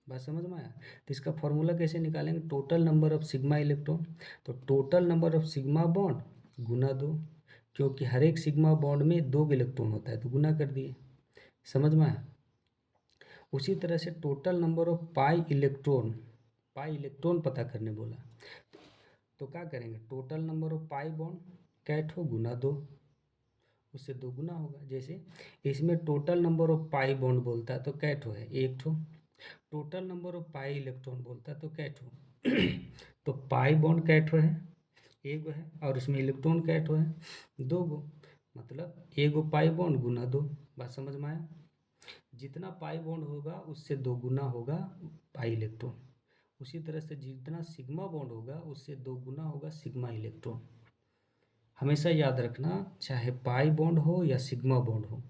बात समझ में आया। तो इसका फॉर्मूला कैसे निकालेंगे, total number of sigma electron, तो total number of sigma bond गुना 2, क्योंकि हर एक सिग्मा बॉन्ड में 2 इलेक्ट्रॉन होता है, तो गुना कर दिए, समझ में आया। उसी तरह से total number of pi electron पता करने बोला, तो क्या करेंगे, total number of pi bond कै ठो गुना 2, उससे 2 गुना होगा। जैसे इसमें total number of pi bond बोलता है तो कै ठो है, 1 ठो। Total number of pi electron बोलता है तो कै ठो तो पाई बॉन्ड कै ठो है, 1 है, और उसमें इलेक्ट्रॉन कै ठो है, 2 गो, मतलब 1 गो पाई बॉन्ड गुना 2, बात समझ में आया। जितना पाई बॉन्ड होगा उससे 2 गुना होगा पाई इलेक्ट्रॉन। उसी तरह से जितना सिग्मा बॉन्ड होगा उससे 2 गुना होगा सिग्मा इलेक्ट्रॉन। हमेशा याद रखना, चाहे पाई बॉन्ड हो या सिग्मा बॉन्ड हो,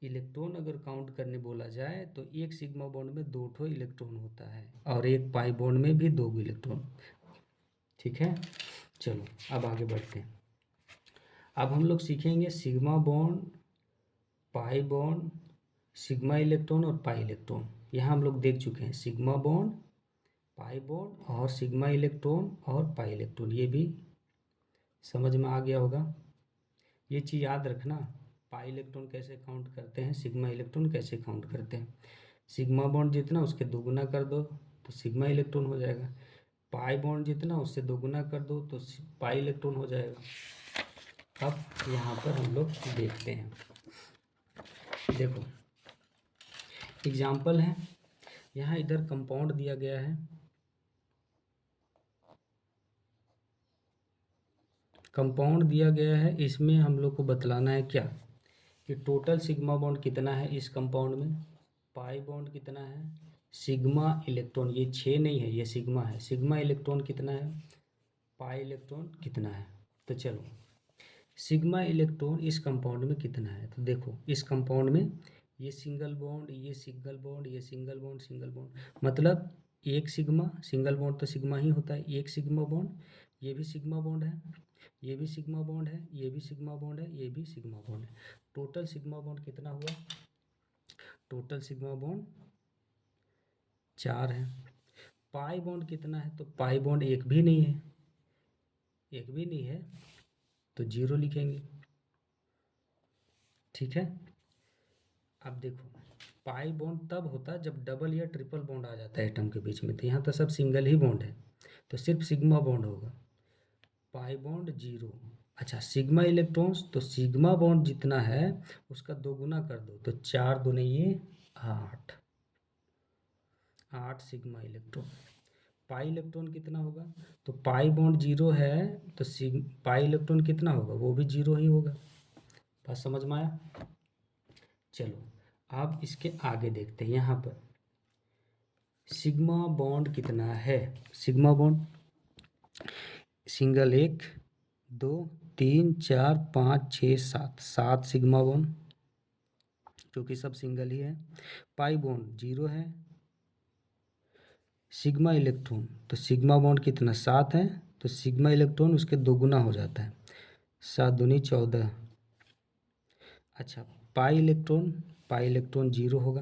इलेक्ट्रॉन अगर काउंट करने बोला जाए तो एक सिग्मा बॉन्ड में 2 ठो इलेक्ट्रॉन होता है और एक पाई बॉन्ड में भी 2 इलेक्ट्रॉन। ठीक है, चलो अब आगे बढ़ते हैं। अब हम लोग सीखेंगे सिग्मा बॉन्ड, पाई बॉन्ड, सिग्मा इलेक्ट्रॉन और पाई इलेक्ट्रॉन। यहाँ हम लोग देख चुके हैं सिग्मा बॉन्ड, पाई बॉन्ड और सिग्मा इलेक्ट्रॉन और पाई इलेक्ट्रॉन, ये भी समझ में आ गया होगा। ये चीज़ याद रखना, पाई इलेक्ट्रॉन कैसे काउंट करते हैं, सिग्मा इलेक्ट्रॉन कैसे काउंट करते हैं। सिग्मा बॉन्ड जितना उसके 2 गुना कर दो तो सिग्मा इलेक्ट्रॉन हो जाएगा, पाई बॉन्ड जितना उससे 2 गुना कर दो तो पाई इलेक्ट्रॉन हो जाएगा। अब यहाँ पर हम लोग देखते हैं, देखो एग्जाम्पल है, यहाँ इधर कंपाउंड दिया गया है, कंपाउंड दिया गया है, इसमें हम लोग को बतलाना है क्या, कि टोटल सिग्मा बॉन्ड कितना है इस कंपाउंड में, पाई बॉन्ड कितना है, सिग्मा इलेक्ट्रॉन, ये 6 नहीं है, ये सिग्मा है, सिग्मा इलेक्ट्रॉन कितना है, पाई इलेक्ट्रॉन कितना है। तो चलो सिग्मा इलेक्ट्रॉन इस कंपाउंड में कितना है, तो देखो इस कंपाउंड में ये सिंगल बॉन्ड, ये सिंगल बॉन्ड, ये सिंगल बॉन्ड, सिंगल बॉन्ड, मतलब एक सिग्मा, सिंगल बॉन्ड तो सिग्मा ही होता है, एक सिग्मा बॉन्ड, ये भी सिग्मा बॉन्ड है, ये भी सिग्मा बॉन्ड है, ये भी सिग्मा बॉन्ड है, ये भी सिग्मा बॉन्ड है। टोटल सिग्मा बॉन्ड कितना हुआ, टोटल सिग्मा बॉन्ड 4 है। पाई बॉन्ड कितना है, तो पाई बॉन्ड एक भी नहीं है, एक भी नहीं है, तो 0 लिखेंगे। ठीक है, अब देखो पाई बॉन्ड तब होता है जब डबल या ट्रिपल बॉन्ड आ जाता है एटम के बीच में, तो यहाँ तो सब सिंगल ही बॉन्ड है, तो सिर्फ सिग्मा बॉन्ड होगा, पाई बॉन्ड 0। अच्छा सिग्मा इलेक्ट्रॉन्स, तो सिग्मा बॉन्ड जितना है उसका 2 गुना कर दो, तो 4 दूने ये 8, 8 सिग्मा इलेक्ट्रॉन। पाई इलेक्ट्रॉन कितना होगा, तो पाई बॉन्ड 0 है, तो पाई इलेक्ट्रॉन कितना होगा, वो भी 0 ही होगा। बात समझ में आया। चलो अब इसके आगे देखते हैं, यहाँ पर सिग्मा बॉन्ड कितना है, sigma bond single 1 2 3 4 5 6 7, 7 sigma bond, क्योंकि सब सिंगल ही है। पाई बॉन्ड 0 है। सिग्मा इलेक्ट्रॉन, तो सिग्मा बॉन्ड कितना 7 है, तो सिग्मा इलेक्ट्रॉन उसके 2 गुना हो जाता है, 7 दूनी 14। अच्छा पाई इलेक्ट्रॉन 0 होगा,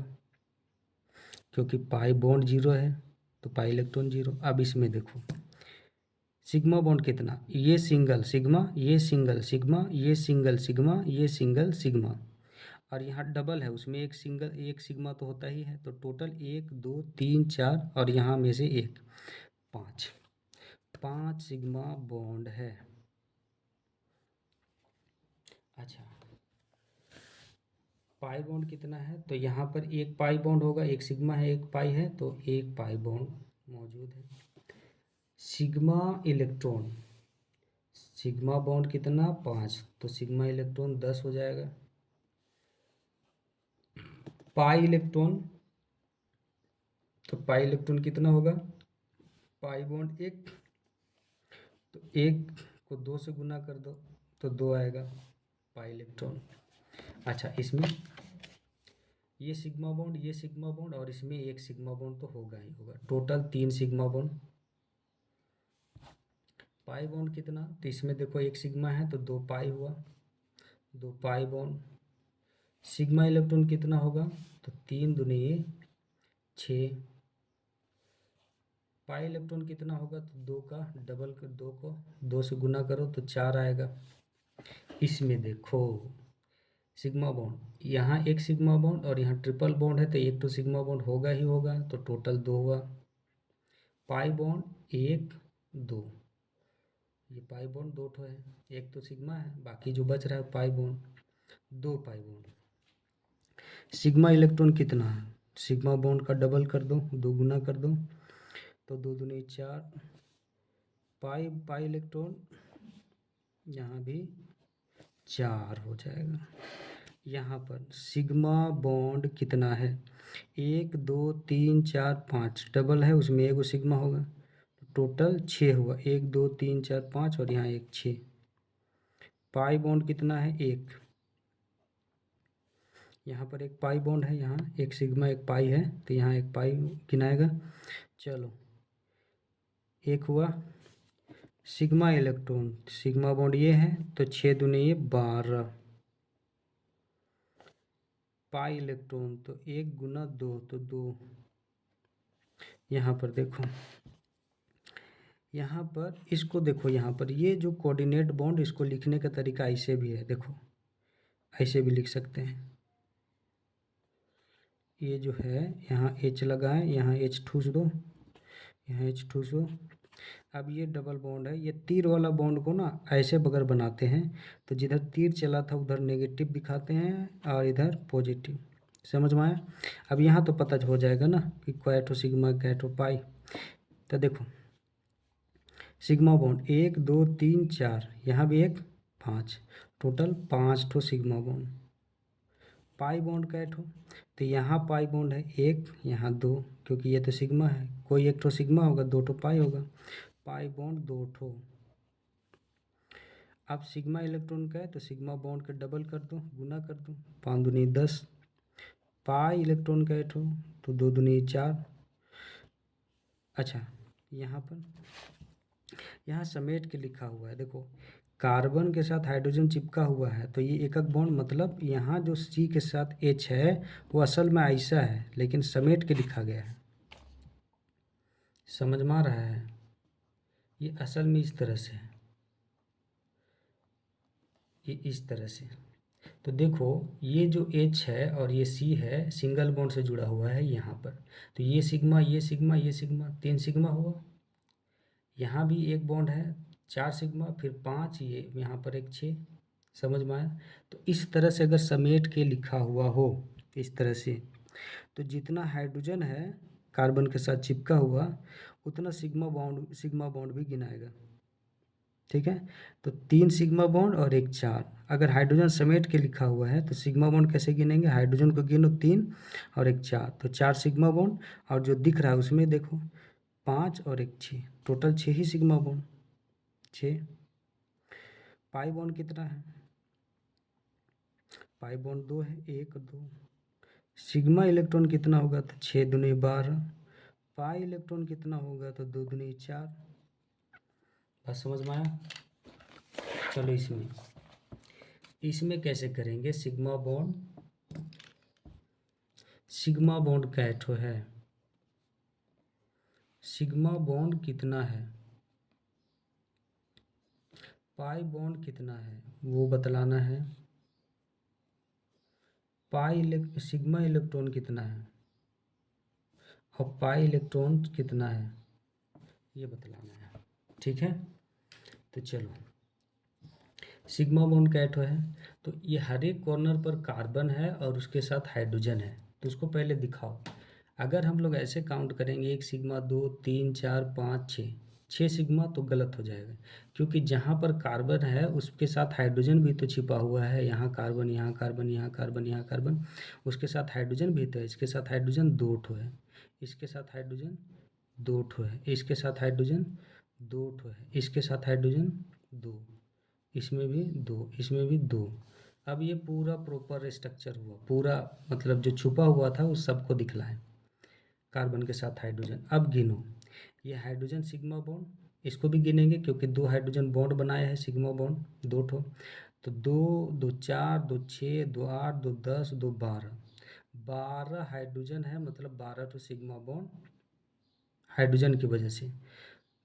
क्योंकि पाई बॉन्ड 0 है, तो पाई इलेक्ट्रॉन 0। अब इसमें देखो सिग्मा बॉन्ड कितना, ये सिंगल सिग्मा, ये सिंगल सिग्मा, ये सिंगल सिग्मा, ये सिंगल सिग्मा, और यहाँ डबल है, उसमें एक सिग्मा तो होता ही है, तो टोटल 1 2 3 4 और यहाँ में से 1, 5 सिग्मा बॉन्ड है। अच्छा पाई बॉन्ड कितना है, तो यहाँ पर एक पाई बॉन्ड होगा, एक सिग्मा है एक पाई है, तो एक पाई बॉन्ड मौजूद है। सिग्मा इलेक्ट्रॉन, सिग्मा बॉन्ड कितना 5, तो सिग्मा इलेक्ट्रॉन 10 हो जाएगा। पाई इलेक्ट्रॉन, तो पाई इलेक्ट्रॉन कितना होगा, पाई बॉन्ड 1, तो 1 को 2 से गुना कर दो तो 2 आएगा पाई इलेक्ट्रॉन। अच्छा इसमें ये सिग्मा बॉन्ड, ये सिग्मा बॉन्ड, और इसमें एक सिग्मा बॉन्ड तो होगा ही होगा, total 3 sigma bond. Pi bond कितना, तो इसमें देखो एक सिग्मा है तो 2 पाई हुआ, 2 पाई बॉन्ड। सिग्मा इलेक्ट्रॉन कितना होगा, तो 3 दूनी 6। पाई इलेक्ट्रॉन कितना होगा, तो 2 का डबल कर, 2 को 2 से गुना करो तो 4 आएगा। इसमें देखो सिग्मा बॉन्ड, यहाँ एक सिग्मा बॉन्ड और यहाँ ट्रिपल बॉन्ड है तो एक तो सिग्मा बॉन्ड होगा ही होगा, तो टोटल 2 हुआ। पाई बॉन्ड 1 2, ये पाई बॉन्ड 2 ठो है, एक तो सिग्मा है, बाकी जो बच रहा है pi bond, 2 pi bond. Sigma electron कितना है, सिग्मा बॉन्ड का डबल कर दो, 2 गुना कर दो, तो 2 दूनी 4। पाई पाई इलेक्ट्रॉन यहाँ भी 4 हो जाएगा। यहाँ पर सिग्मा बॉन्ड कितना है, 1 2 3 4 5, डबल है उसमें एगो सिग्मा होगा, टोटल 6 हुआ, 1 2 3 4 5 और यहाँ एक 6। पाई बॉन्ड कितना है, 1, यहाँ पर एक पाई बॉन्ड है, यहाँ एक सिग्मा एक पाई है तो यहाँ एक पाई गिनाएगा। चलो एक हुआ। सिग्मा इलेक्ट्रॉन, सिग्मा बॉन्ड ये है तो 6 दूनी 12। पाई इलेक्ट्रॉन तो 1 गुना 2 तो 2। यहाँ पर देखो, यहाँ पर इसको देखो, यहाँ पर ये जो कोऑर्डिनेट बॉन्ड, इसको लिखने का तरीका ऐसे भी है, देखो ऐसे भी लिख सकते हैं। ये जो है यहाँ एच लगाएं, यहाँ एच ठूस दो, यहाँ एच ठूस दो। अब ये डबल बॉन्ड है, ये तीर वाला बॉन्ड को ना ऐसे बगर बनाते हैं, तो जिधर तीर चला था उधर नेगेटिव दिखाते हैं और इधर पॉजिटिव। समझ में आया। अब यहाँ तो पता हो जाएगा ना कि क्वाइटो सिग्मा क्वाइटो पाई। तो देखो सिग्मा बॉन्ड 1 2 3 4, यहाँ भी एक 5, टोटल 5 ठो सिग्मा बॉन्ड। पाई बॉन्ड का ठो, तो यहाँ पाई बॉन्ड है 1, यहाँ 2, क्योंकि ये तो सिग्मा है, कोई एक ठो सिग्मा होगा 2 ठो पाई होगा, पाई बॉन्ड 2 ठो। अब सिग्मा इलेक्ट्रॉन का है तो सिग्मा बॉन्ड का डबल कर दो, गुना कर दो, 5 दूनी 10। पाई इलेक्ट्रॉन का है तो 2 दूनी 4। अच्छा यहाँ पर, यहाँ समेट के लिखा हुआ है, देखो कार्बन के साथ हाइड्रोजन चिपका हुआ है तो ये एकक बॉन्ड, मतलब यहाँ जो सी के साथ एच है वो असल में ऐसा है, लेकिन समेट के लिखा गया है। समझ में आ रहा है, ये असल में इस तरह से है, ये इस तरह से। तो देखो ये जो H है और ये C है, सिंगल बॉन्ड से जुड़ा हुआ है यहाँ पर, तो ये सिग्मा ये सिग्मा ये सिग्मा, 3 सिग्मा हुआ। यहाँ भी एक बॉन्ड है 4 सिग्मा, फिर 5, ये यहाँ पर एक 6। समझ में आया। तो इस तरह से अगर समेट के लिखा हुआ हो इस तरह से, तो जितना हाइड्रोजन है कार्बन के साथ चिपका हुआ उतना सिग्मा बॉन्ड भी गिनाएगा। ठीक है, तो 3 सिग्मा बॉन्ड और एक 4। अगर हाइड्रोजन समेट के लिखा हुआ है तो सिग्मा बॉन्ड कैसे गिनेंगे, हाइड्रोजन को गिनो 3 और एक 4, तो 4 सिग्मा बॉन्ड, और जो दिख रहा है उसमें देखो 5 और एक 6, टोटल 6 ही सिग्मा बॉन्ड, 6। पाई बॉन्ड कितना है, पाई बॉन्ड 2 है, 1 2। सिग्मा इलेक्ट्रॉन कितना होगा, तो 6 दूनी 12। पाई इलेक्ट्रॉन कितना होगा, तो 2 दूनी 4। बस समझ में आया। चलो इसमें कैसे करेंगे, सिग्मा बॉन्ड का एठो है, सिग्मा बॉन्ड कितना है, पाई बॉन्ड कितना है वो बतलाना है, सिग्मा इलेक्ट्रॉन कितना है और पाई इलेक्ट्रॉन कितना है ये बतलाना है। ठीक है, तो चलो सिग्मा बॉन्ड का एठो है, तो ये हर एक कॉर्नर पर कार्बन है और उसके साथ हाइड्रोजन है, तो उसको पहले दिखाओ। अगर हम लोग ऐसे काउंट करेंगे 1 सिग्मा 2 3 4 5 6, 6 सिग्मा, तो गलत हो जाएगा, क्योंकि जहाँ पर कार्बन है उसके साथ हाइड्रोजन भी तो छिपा हुआ है, यहाँ कार्बन यहाँ कार्बन यहाँ कार्बन यहाँ कार्बन, उसके साथ हाइड्रोजन भी तो है, इसके साथ हाइड्रोजन 2 ठो है, इसके साथ हाइड्रोजन 2 ठो है, इसके साथ हाइड्रोजन 2 ठो है, इसके साथ हाइड्रोजन 2, इसमें भी 2, इसमें भी 2। अब ये पूरा प्रॉपर स्ट्रक्चर हुआ, पूरा मतलब जो छुपा हुआ था उस सबको दिखलाए कार्बन के साथ हाइड्रोजन। अब गिनो, ये हाइड्रोजन सिग्मा बॉन्ड, इसको भी गिनेंगे क्योंकि 2 हाइड्रोजन बॉन्ड बनाया है सिग्मा बॉन्ड 2 ठो। तो 2 2 4 2 6 2 8 2 10 2 12, 12 हाइड्रोजन है, मतलब 12 ठो सिग्मा बॉन्ड हाइड्रोजन की वजह से।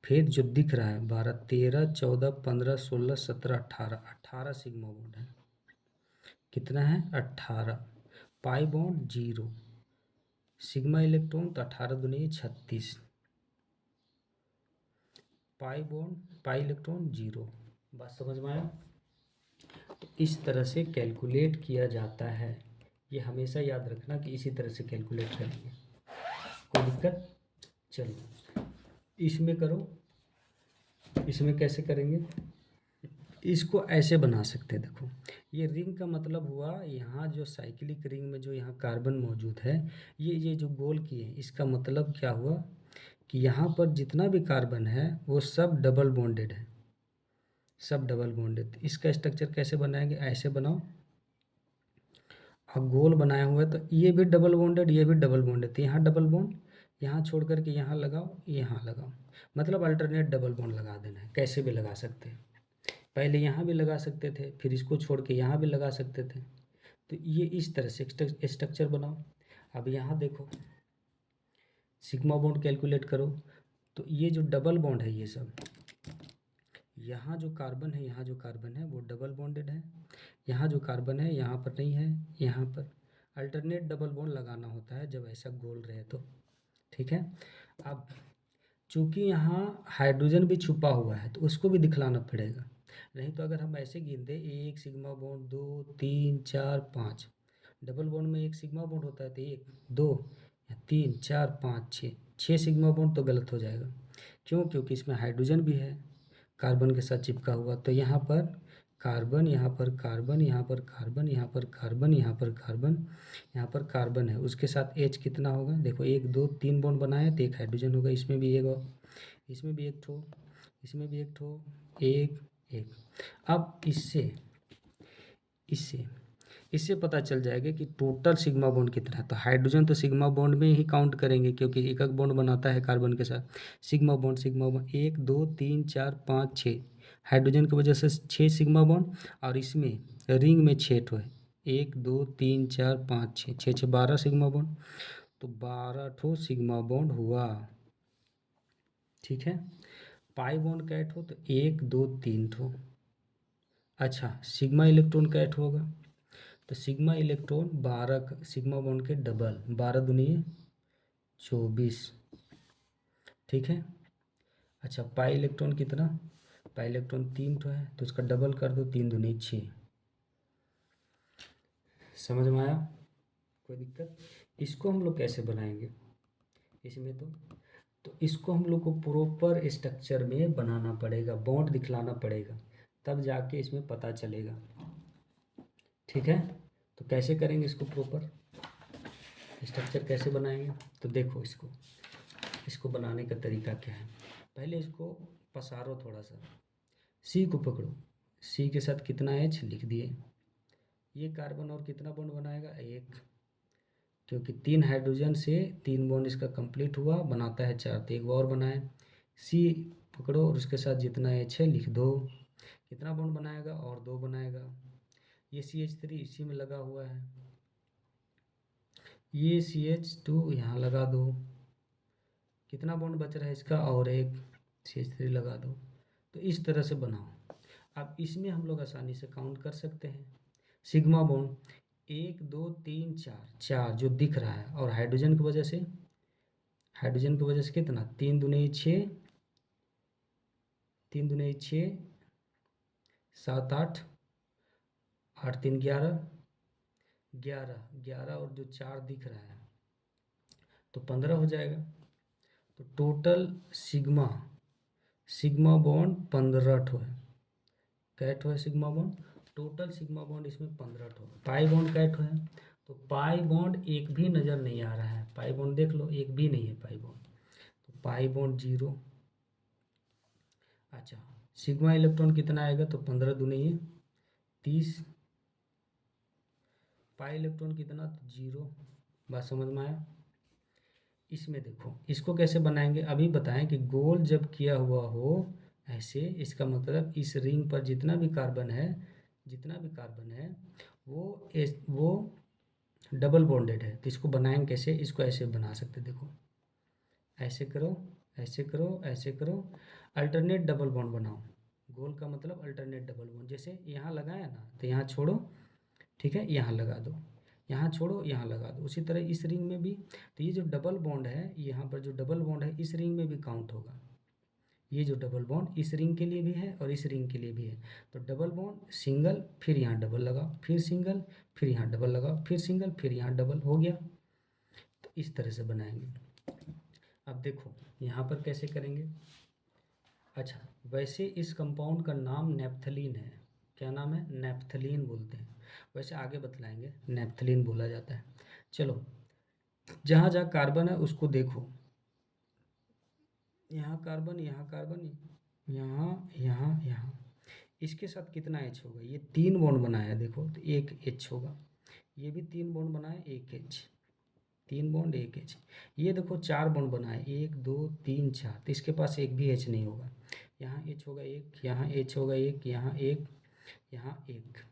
फिर जो दिख रहा है 12 13 14 15 16 17 18, 18 सिग्मा बॉन्ड है। कितना है? 18। पाई बॉन्ड 0, सिग्मा इलेक्ट्रॉन तो 18 दूनी 36, पाई बॉन्ड पाई इलेक्ट्रॉन 0। बात समझ में आया? तो इस तरह से कैलकुलेट किया जाता है, ये हमेशा याद रखना कि इसी तरह से कैलकुलेट करेंगे। कोई दिक्कत? चलो इसमें करो, इसमें कैसे करेंगे? इसको ऐसे बना सकते हैं, देखो ये रिंग का मतलब हुआ यहाँ जो साइक्लिक रिंग में जो यहाँ कार्बन मौजूद है, ये जो गोल किए इसका मतलब क्या हुआ कि यहाँ पर जितना भी कार्बन है वो सब डबल बॉन्डेड है, सब डबल बॉन्डेड। इसका स्ट्रक्चर कैसे बनाएंगे? ऐसे बनाओ, अब गोल बनाया हुआ है तो ये भी डबल बॉन्डेड, ये भी डबल बॉन्डेड, तो यहाँ डबल बॉन्ड, यहाँ छोड़ करके यहाँ लगाओ, यहाँ लगाओ, मतलब अल्टरनेट डबल बॉन्ड लगा देना है। कैसे भी लगा सकते हैं, पहले यहाँ भी लगा सकते थे, फिर इसको छोड़ के यहाँ भी लगा सकते थे। तो ये इस तरह से स्ट्रक्चर बनाओ। अब यहाँ देखो सिग्मा बॉन्ड कैलकुलेट करो, तो ये जो डबल बॉन्ड है ये सब, यहाँ जो कार्बन है, यहाँ जो कार्बन है वो डबल बॉन्डेड है, यहाँ जो कार्बन है यहाँ पर नहीं है, यहाँ पर अल्टरनेट डबल बॉन्ड लगाना होता है जब ऐसा गोल रहे तो। ठीक है। अब चूंकि यहाँ हाइड्रोजन भी छुपा हुआ है तो उसको भी दिखलाना पड़ेगा, नहीं तो अगर हम ऐसे गिन दे 1 सिग्मा बॉन्ड 2 3 4 5, डबल बॉन्ड में 1 सिग्मा बॉन्ड होता है तो 1 2 3 4 5 6, 6 सिग्मा बॉन्ड तो गलत हो जाएगा। क्यों? क्योंकि इसमें हाइड्रोजन भी है कार्बन के साथ चिपका हुआ, तो यहाँ पर कार्बन, यहाँ पर कार्बन, यहाँ पर कार्बन, यहाँ पर कार्बन, यहाँ पर कार्बन, यहाँ पर कार्बन है, उसके साथ H कितना होगा? देखो 1 2 3 बॉन्ड बनाया तो 1 हाइड्रोजन होगा, इसमें भी एक, इसमें भी एक ठो, इसमें भी एक ठो, एक एक। अब इससे इससे इससे पता चल जाएगा कि टोटल सिग्मा बॉन्ड कितना है। तो हाइड्रोजन तो सिग्मा बॉन्ड में ही काउंट करेंगे क्योंकि एक एक बॉन्ड बनाता है कार्बन के साथ। सिग्मा बॉन्ड 1 2 3 4 5 6, हाइड्रोजन की वजह से 6 सिग्मा बॉन्ड, और इसमें रिंग में 6 ठो है, 1 2 3 4 5 6, 6 6 12 सिग्मा बॉन्ड, तो 12 ठो सिग्मा बॉन्ड हुआ। ठीक है। पाई बॉन्ड का ऐड हो तो 1 2 3 ठो। अच्छा, सिग्मा इलेक्ट्रॉन का ऐड होगा तो सिग्मा इलेक्ट्रॉन 12 सिग्मा बॉन्ड के डबल, 12 दूनी 24। ठीक है। अच्छा, पाई इलेक्ट्रॉन कितना? पाई इलेक्ट्रॉन 3 ठो है तो उसका डबल कर दो, 3 दूनी 6। समझ में आया? कोई दिक्कत? इसको हम लोग कैसे बनाएंगे इसमें? तो इसको हम लोग को प्रॉपर स्ट्रक्चर में बनाना पड़ेगा, बॉन्ड दिखलाना पड़ेगा, तब जाके इसमें पता चलेगा। ठीक है। तो कैसे करेंगे इसको प्रॉपर स्ट्रक्चर कैसे बनाएंगे? तो देखो इसको, इसको बनाने का तरीका क्या है। पहले इसको पसारो थोड़ा सा, सी को पकड़ो, सी के साथ कितना एच लिख दिए, ये कार्बन और कितना बॉन्ड बनाएगा? 1, क्योंकि 3 हाइड्रोजन से 3 बॉन्ड इसका कंप्लीट हुआ, बनाता है 4, तो एक और बनाए। सी पकड़ो और उसके साथ जितना एच है लिख दो, कितना बॉन्ड बनाएगा? और 2 बनाएगा। ये CH3 इसी में लगा हुआ है, ये CH2 यहाँ लगा दो, कितना बॉन्ड बच रहा है इसका? और एक, CH3 लगा दो। तो इस तरह से बनाओ। अब इसमें हम लोग आसानी से काउंट कर सकते हैं सिग्मा बॉन्ड, 1 2 3 4, 4 जो दिख रहा है, और हाइड्रोजन की वजह से, हाइड्रोजन की वजह से कितना? 3 दूनी 6, 3 दूनी 6, 7 8, 8 3 11, 11 11, और जो 4 दिख रहा है तो 15 हो जाएगा। तो टोटल सिग्मा, सिग्मा बॉन्ड 15 ठो है। कै ठो है sigma bond? Total sigma bond इसमें 15 ठो। पाई बॉन्ड कै ठो है? तो पाई बॉन्ड एक भी नज़र नहीं आ रहा है, पाई बॉन्ड देख लो, एक भी नहीं है पाई बॉन्ड, तो पाई बॉन्ड 0। अच्छा, सिग्मा इलेक्ट्रॉन कितना आएगा? तो 15 दूनी 30, पाई इलेक्ट्रॉन कितना, तो 0। बात समझ में आया। इसमें देखो इसको कैसे बनाएंगे, अभी बताएं कि गोल जब किया हुआ हो ऐसे, इसका मतलब इस रिंग पर जितना भी कार्बन है, वो डबल बॉन्डेड है। तो इसको बनाएंगे कैसे, इसको ऐसे बना सकते, देखो ऐसे करो, ऐसे करो, ऐसे करो, अल्टरनेट डबल बॉन्ड बनाओ। गोल का मतलब अल्टरनेट डबल बॉन्ड, जैसे यहाँ लगाया ना तो यहाँ छोड़ो, ठीक है, यहाँ लगा दो, यहाँ छोड़ो, यहाँ लगा दो। उसी तरह इस रिंग में भी, तो ये जो डबल बॉन्ड है, यहाँ पर जो डबल बॉन्ड है इस रिंग में भी काउंट होगा। ये जो डबल बॉन्ड इस रिंग के लिए भी है और इस रिंग के लिए भी है। तो डबल बॉन्ड सिंगल, फिर यहाँ डबल लगा, फिर सिंगल, फिर यहाँ डबल लगा, फिर सिंगल, फिर यहाँ डबल, हो गया। तो इस तरह से बनाएंगे। अब देखो यहाँ पर कैसे करेंगे। अच्छा, वैसे इस कंपाउंड का नाम नेप्थलीन है। क्या नाम है, नेप्थलीन बोलते हैं। वैसे आगे बतलाएंगे, नेप्थलीन बोला जाता है। चलो, जहाँ जहाँ कार्बन है उसको देखो, यहाँ कार्बन, यहाँ कार्बन, यहाँ, यहाँ, यहाँ, इसके साथ कितना एच होगा, ये 3 बॉन्ड बनाया है देखो, तो 1 एच होगा। ये भी 3 बॉन्ड बनाए, 1 एच, 3 बॉन्ड 1 एच। ये देखो 4 बॉन्ड बनाए, 1 2 3 4, तो इसके पास एक भी एच नहीं होगा। यहाँ एच होगा 1, यहाँ एच होगा 1, यहाँ 1, यहाँ 1,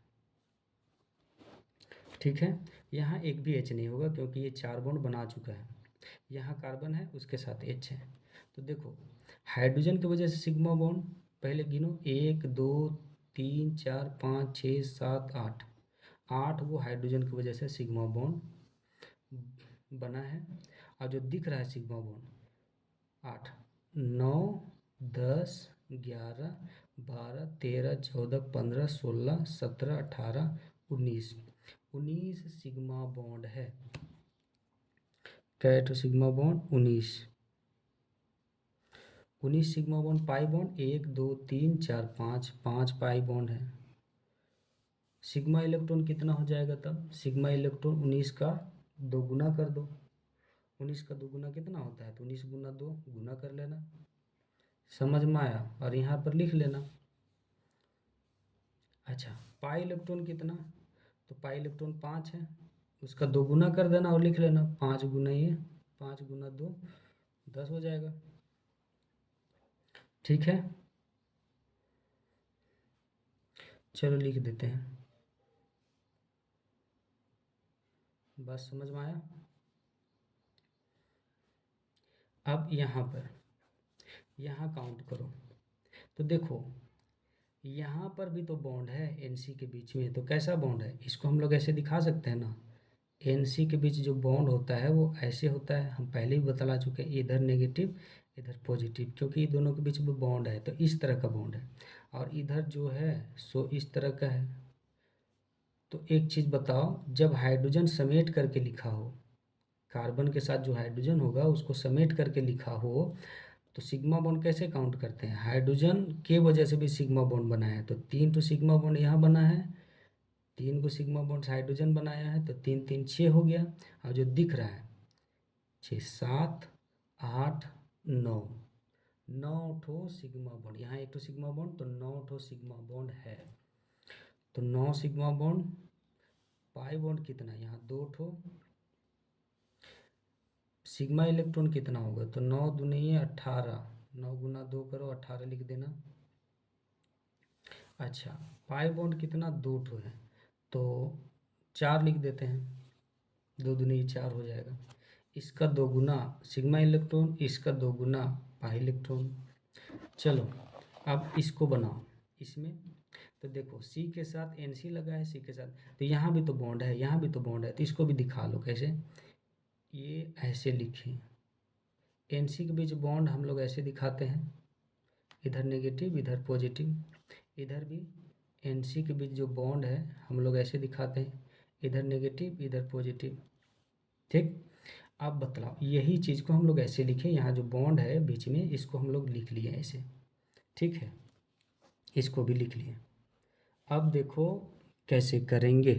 ठीक है। यहाँ एक भी एच नहीं होगा क्योंकि ये 4 बॉन्ड बना चुका है। यहाँ कार्बन है, उसके साथ एच है। तो देखो हाइड्रोजन की वजह से सिग्मा बॉन्ड, पहले गिनो, 1 2 3 4 5 6 7 8, 8 वो हाइड्रोजन की वजह से सिग्मा बॉन्ड बना है। और जो दिख रहा है सिग्मा बॉन्ड, 8 9 10 11 12 13 14 15 16 17 18 19, 19 सिग्मा बॉन्ड है। क्या तो sigma bond 19, 19 sigma bond. Pi bond 1 2 3 4 5, 5 pi bond है। सिग्मा इलेक्ट्रॉन कितना हो जाएगा तब, सिग्मा इलेक्ट्रॉन 19 का 2 गुना कर दो। 19 का 2 गुना कितना होता है, तो 19 गुना 2 गुना कर लेना, समझ में आया, और यहाँ पर लिख लेना। अच्छा, पाई इलेक्ट्रॉन कितना, तो पाई इलेक्ट्रॉन 5 है, उसका 2 गुना कर देना और लिख लेना, 5 गुना ये, 5 गुना 2 10 हो जाएगा, ठीक है। चलो लिख देते हैं, बस समझ में आया। अब यहाँ पर, यहाँ काउंट करो, तो देखो यहाँ पर भी तो बॉन्ड है NC के बीच में, तो कैसा बॉन्ड है, इसको हम लोग ऐसे दिखा सकते हैं ना। NC के बीच जो बॉन्ड होता है वो ऐसे होता है, हम पहले ही बतला चुके हैं, इधर नेगेटिव इधर पॉजिटिव, क्योंकि ये दोनों के बीच में बॉन्ड है, तो इस तरह का बॉन्ड है। और इधर जो है सो इस तरह का है। तो एक चीज़ बताओ, जब हाइड्रोजन समेट करके लिखा हो, कार्बन के साथ जो हाइड्रोजन होगा उसको समेट करके लिखा हो, तो सिग्मा बॉन्ड कैसे काउंट करते हैं, हाइड्रोजन के वजह से भी सिग्मा बॉन्ड बनाया है, तो 3 तो सिग्मा बॉन्ड यहाँ बना है, 3 को सिग्मा बॉन्ड हाइड्रोजन बनाया है, तो 3 3 6 हो गया। और जो दिख रहा है 6 7 8 9, 9 ठो सिग्मा बॉन्ड, यहाँ एक तो सिग्मा बॉन्ड, तो 9 ठो सिग्मा बॉन्ड है। तो 9 सिग्मा बॉन्ड, पाई बॉन्ड कितना, यहाँ 2 ठो, सिग्मा इलेक्ट्रॉन कितना होगा, तो 9 दूनी है 18, 9 गुना 2 करो 18 लिख देना। अच्छा, पाई बॉन्ड कितना, 2 ठो है, तो 4 लिख देते हैं, 2 दूनी 4 हो जाएगा। इसका 2 गुना सिग्मा इलेक्ट्रॉन, इसका 2 गुना पाई इलेक्ट्रॉन। चलो अब इसको बनाओ, इसमें तो देखो C के साथ NC लगा है, C के साथ, तो यहाँ भी तो बॉन्ड है, यहाँ भी तो बॉन्ड है, तो इसको भी दिखा लो कैसे, ये ऐसे लिखें, NC के बीच बॉन्ड हम लोग ऐसे दिखाते हैं, इधर नेगेटिव इधर पॉजिटिव, इधर भी NC के बीच जो बॉन्ड है हम लोग ऐसे दिखाते हैं, इधर नेगेटिव इधर पॉजिटिव, ठीक। अब बतलाओ, यही चीज़ को हम लोग ऐसे लिखें, यहाँ जो बॉन्ड है बीच में इसको हम लोग लिख लिए ऐसे, ठीक है, इसको भी लिख लिए। अब देखो कैसे करेंगे,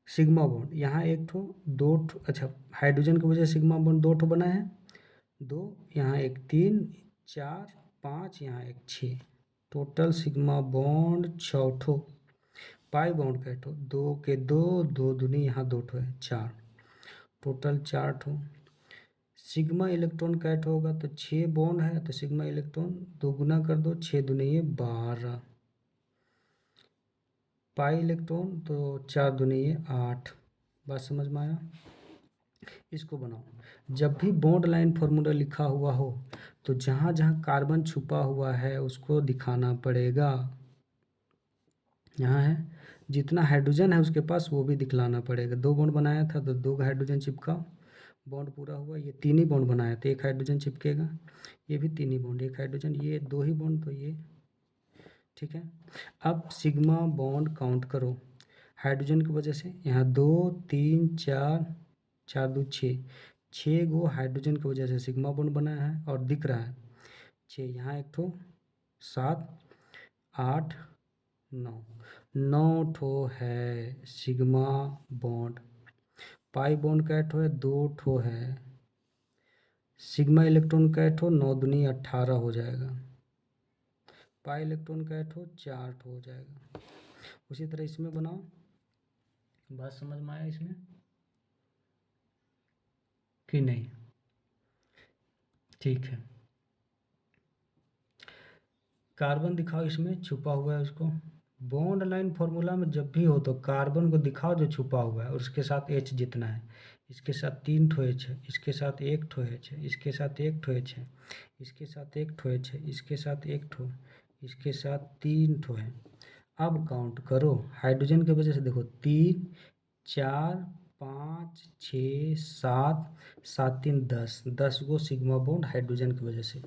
सिग्मा बॉन्ड यहाँ एक ठो, 2 ठो, अच्छा हाइड्रोजन की वजह से सिग्मा बॉन्ड 2 ठो बना है, 2 यहाँ एक 3 4 5 यहाँ एक 6, टोटल सिग्मा बॉन्ड 6 ठो। पाई बॉन्ड का ठो, दो के दो, दो दूनी यहाँ दो ठो है, चार, टोटल चार ठो। सिग्मा इलेक्ट्रॉन का ऐड होगा तो 6 बॉन्ड है, तो सिग्मा इलेक्ट्रॉन दो गुना कर दो, 6 दूनी ये 12। पाई इलेक्ट्रॉन तो 4 दूनी ये 8। बात समझ में आया? इसको बनाओ। जब भी बॉन्ड लाइन फॉर्मूला लिखा हुआ हो तो जहाँ जहाँ कार्बन छुपा हुआ है उसको दिखाना पड़ेगा। यहाँ है, जितना हाइड्रोजन है उसके पास वो भी दिखलाना पड़ेगा। दो बॉन्ड बनाया था तो दो हाइड्रोजन चिपकाओ, बॉन्ड पूरा हुआ। ये तीन ही बॉन्ड बनाया तो एक हाइड्रोजन चिपकेगा, ये भी तीन ही बॉन्ड, एक हाइड्रोजन, ये दो ही बॉन्ड तो ये, ठीक है। अब सिग्मा बॉन्ड काउंट करो हाइड्रोजन की वजह से। यहाँ 2 3 4, 4 2 6, 6 गो हाइड्रोजन की वजह से सिग्मा बॉन्ड बनाया है और दिख रहा है 6। यहाँ एक ठो 7 8 9, 9 ठो है सिग्मा बॉन्ड। पाई बॉन्ड का ठो है 2 ठो है। सिग्मा इलेक्ट्रॉन का ठो 9 दूनी 18 हो जाएगा। पाई इलेक्ट्रॉन का ठो 4 ठो हो जाएगा। उसी तरह इसमें बनाओ। बात समझ में आया इसमें कि नहीं? ठीक है, कार्बन दिखाओ, इसमें छुपा हुआ है उसको। बॉन्ड लाइन फॉर्मूला में जब भी हो तो कार्बन को दिखाओ जो छुपा हुआ है और उसके साथ एच जितना है। इसके साथ 3 ठो एच है, इसके साथ 1 ठो एच है, इसके साथ 1 ठो एच है, इसके साथ 1 ठो एच है, इसके साथ 1 ठो, इसके साथ 3 ठो है। अब काउंट करो हाइड्रोजन की वजह से, देखो 3 4 5 6 7, 7 3 10, 10 गो सिग्मा बॉन्ड हाइड्रोजन की वजह से।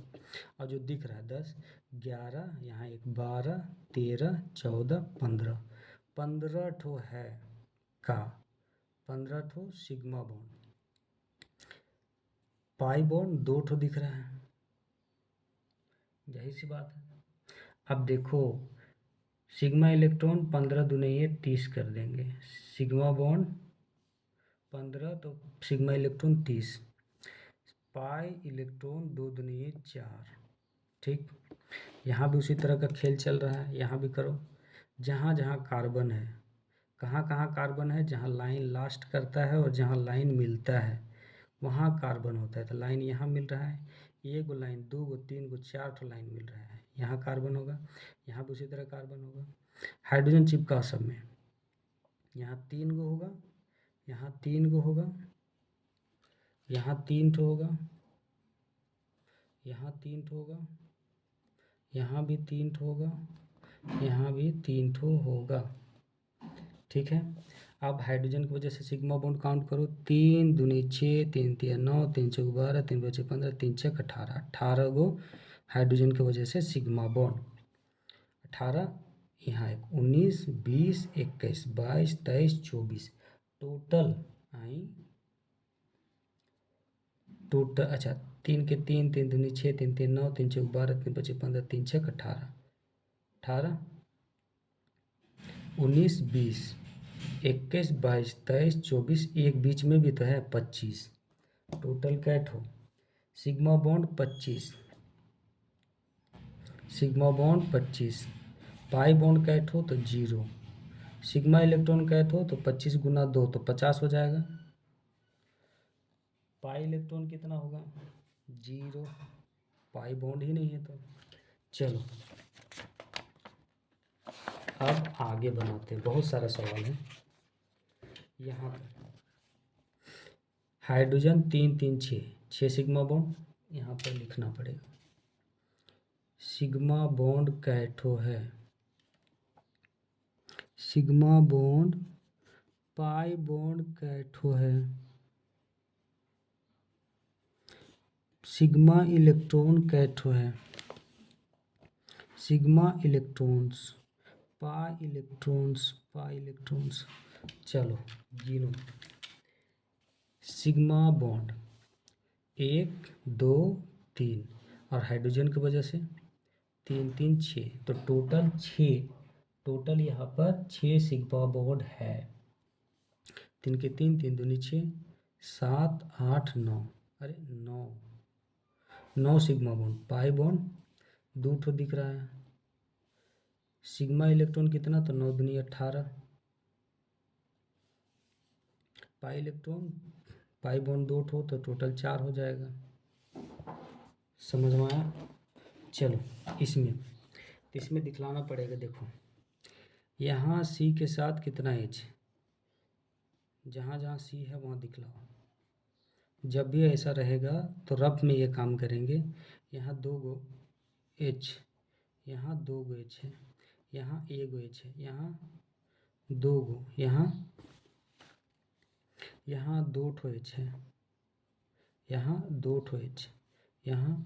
और जो दिख रहा है 10 11, यहाँ एक 12 13 14 15, 15 ठो है का, 15 ठो सिग्मा बॉन्ड। पाई बॉन्ड 2 ठो दिख रहा है, यही सी बात है। अब देखो सिग्मा इलेक्ट्रॉन 15 दूनी ये 30 कर देंगे, सिग्मा बॉन्ड 15 तो सिग्मा इलेक्ट्रॉन 30, पाई इलेक्ट्रॉन 2 दूनी ये 4। ठीक, यहाँ भी उसी तरह का खेल चल रहा है, यहाँ भी करो। जहाँ जहाँ कार्बन है, कहाँ कहाँ कार्बन है, जहाँ लाइन लास्ट करता है और जहाँ लाइन मिलता है वहाँ कार्बन होता है। तो लाइन यहाँ मिल रहा है, एक गो लाइन, दो गो, तीन गो, 4 ठो लाइन मिल रहा है, यहाँ कार्बन होगा, यहाँ भी उसी तरह कार्बन होगा। हाइड्रोजन चिपका सब में, यहाँ 3 गो होगा, यहाँ 3 गो होगा, यहाँ 3 ठो होगा, यहाँ 3 ठो होगा, यहाँ भी 3 ठो होगा, यहाँ भी 3 ठो होगा। ठीक है, अब हाइड्रोजन की वजह से सिग्मा बॉन्ड काउंट करो। 3 दूनी 6, 3 3 9, 3 चौक 12, 3 5 15, 3 6 18, 18 गो हाइड्रोजन की वजह से सिग्मा बॉन्ड। 18, यहाँ एक 19 20 21 22 23 24, टोटल आई, टोटल अच्छा 3 के 3, 3 दूनी 6, 3 3 9, 3 चौक 12, 3 5 15, 3 6 18, 18 19 20 21 22 23 24, एक बीच में भी तो है 25, टोटल कैट हो sigma bond 25, sigma bond 25। Pi bond कैट हो तो 0, सिग्मा इलेक्ट्रॉन कैट हो तो 25 गुना 2 तो 50 हो जाएगा। पाई इलेक्ट्रॉन कितना होगा? 0, पाई बॉन्ड ही नहीं है तो। चलो अब आगे बनाते हैं, बहुत सारा सवाल है यहाँ पर। हाइड्रोजन 3 3 6, 6 सिग्मा बॉन्ड यहाँ पर लिखना पड़ेगा। सिग्मा बॉन्ड कैठो है, सिग्मा बॉन्ड पाई बॉन्ड कैठो है, सिग्मा इलेक्ट्रॉन कैठो है, sigma electrons, pi electrons, pi electrons. चलो गिनो। सिग्मा बॉन्ड 1 2 3 और हाइड्रोजन की वजह से 3 3 6, तो टोटल 6, टोटल यहाँ पर 6 सिग्मा बॉन्ड है। 3 के 3, 3 दूनी 6, 7 8 9, अरे 9, 9 सिग्मा बॉन्ड। पाई बॉन्ड 2 ठो दिख रहा है, सिग्मा इलेक्ट्रॉन कितना, तो 9 दूनी 18। पाई इलेक्ट्रॉन, पाई बॉन्ड 2 ठो तो टोटल 4 हो जाएगा। समझ में आया? चलो इसमें दिखलाना पड़ेगा। देखो यहाँ सी के साथ कितना एच, जहाँ जहाँ सी है वहाँ दिखलाओ। जब भी ऐसा रहेगा तो रफ में ये काम करेंगे। यहाँ 2 गो एच, यहाँ 2 गो एच है, यहाँ 1 गो एच है, यहाँ 2 गो, यहाँ 2 ठो एच है, यहाँ 2 ठो एच, यहाँ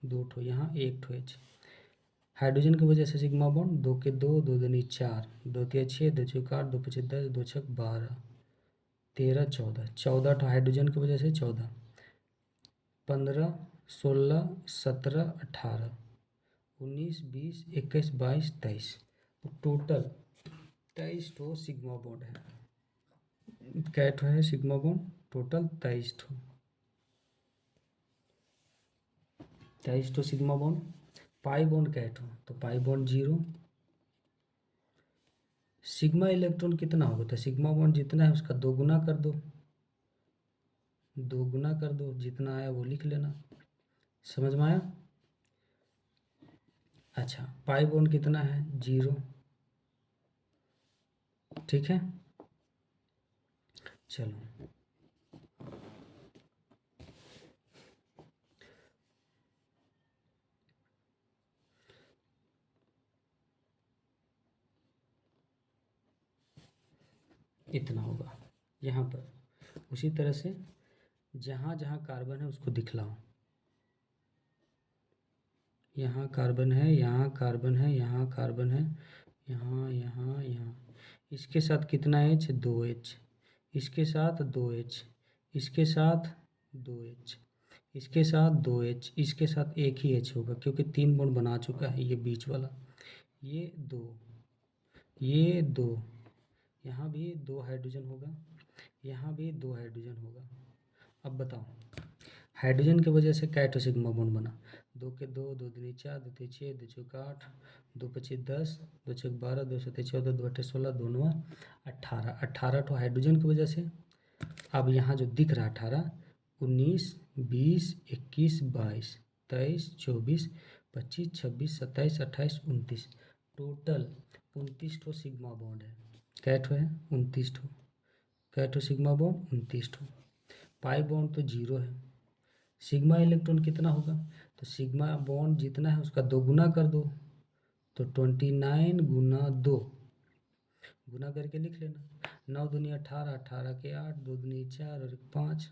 2 ठो, यहाँ 1 ठो एच। हाइड्रोजन की वजह से सिग्मा बॉन्ड 2 के 2, 2 दूनी 4, 2 तिया 6, 2 चौक 8, 2 पचे 10, 2 छक 12, 13, 14, 14 ठो हाइड्रोजन की वजह से 14, 15, 16, 17, 18, 19, 20, 21, 22, 23, टोटल 23 ठो सिग्मा बॉन्ड है। क्या ठो है सिग्मा बॉन्ड? टोटल 23 ठो, 23 ठो सिग्मा बॉन्ड। पाई बॉन्ड क्या ठो? तो पाई बॉन्ड 0। सिग्मा इलेक्ट्रॉन कितना होगा? तो सिग्मा बॉन्ड जितना है उसका 2 गुना कर दो, 2 गुना कर दो, जितना आया वो लिख लेना। समझ में आया? अच्छा, पाई बॉन्ड कितना है? 0। ठीक है, चलो इतना होगा यहाँ पर। उसी तरह से जहाँ जहाँ कार्बन है उसको दिखलाओ। यहाँ कार्बन है, यहाँ कार्बन है, यहाँ कार्बन है, यहाँ यहाँ यहाँ। इसके साथ कितना एच? 2 एच। इसके साथ 2 एच, इसके साथ 2 एच, इसके साथ 2 एच, इसके साथ एक ही एच होगा क्योंकि 3 बॉन्ड बना चुका है ये बीच वाला। ये 2, ये 2, यहाँ भी 2 हाइड्रोजन होगा, यहाँ भी 2 हाइड्रोजन होगा। अब बताओ हाइड्रोजन की वजह से क्या सिग्मा बॉन्ड बना? 2 के 2, 2 दूनी 4, 2 तीन 6, 2 चौक 8, 2 पच्चीस 10, 2 छक 12, 2 सत्ते 14, 2 अट्ठे 16, 2 नौ 18, 18 ठो हाइड्रोजन की वजह से। अब यहाँ जो दिख रहा 18, 19, 20, 21, 22, 23, 24, 25, 26, 27, 28, 29, टोटल 29 ठो सिग्मा बॉन्ड है। क्या ठो है? 29 ठो। क्या ठो सिग्मा बॉन्ड? 29 ठो। पाई बॉन्ड तो 0 है। सिग्मा इलेक्ट्रॉन कितना होगा? तो सिग्मा बॉन्ड जितना है उसका 2 गुना कर दो, तो 29 गुना 2, गुना करके लिख लेना। 9 दूनी 18, 18 के 8, 2 दूनी 4 और 5,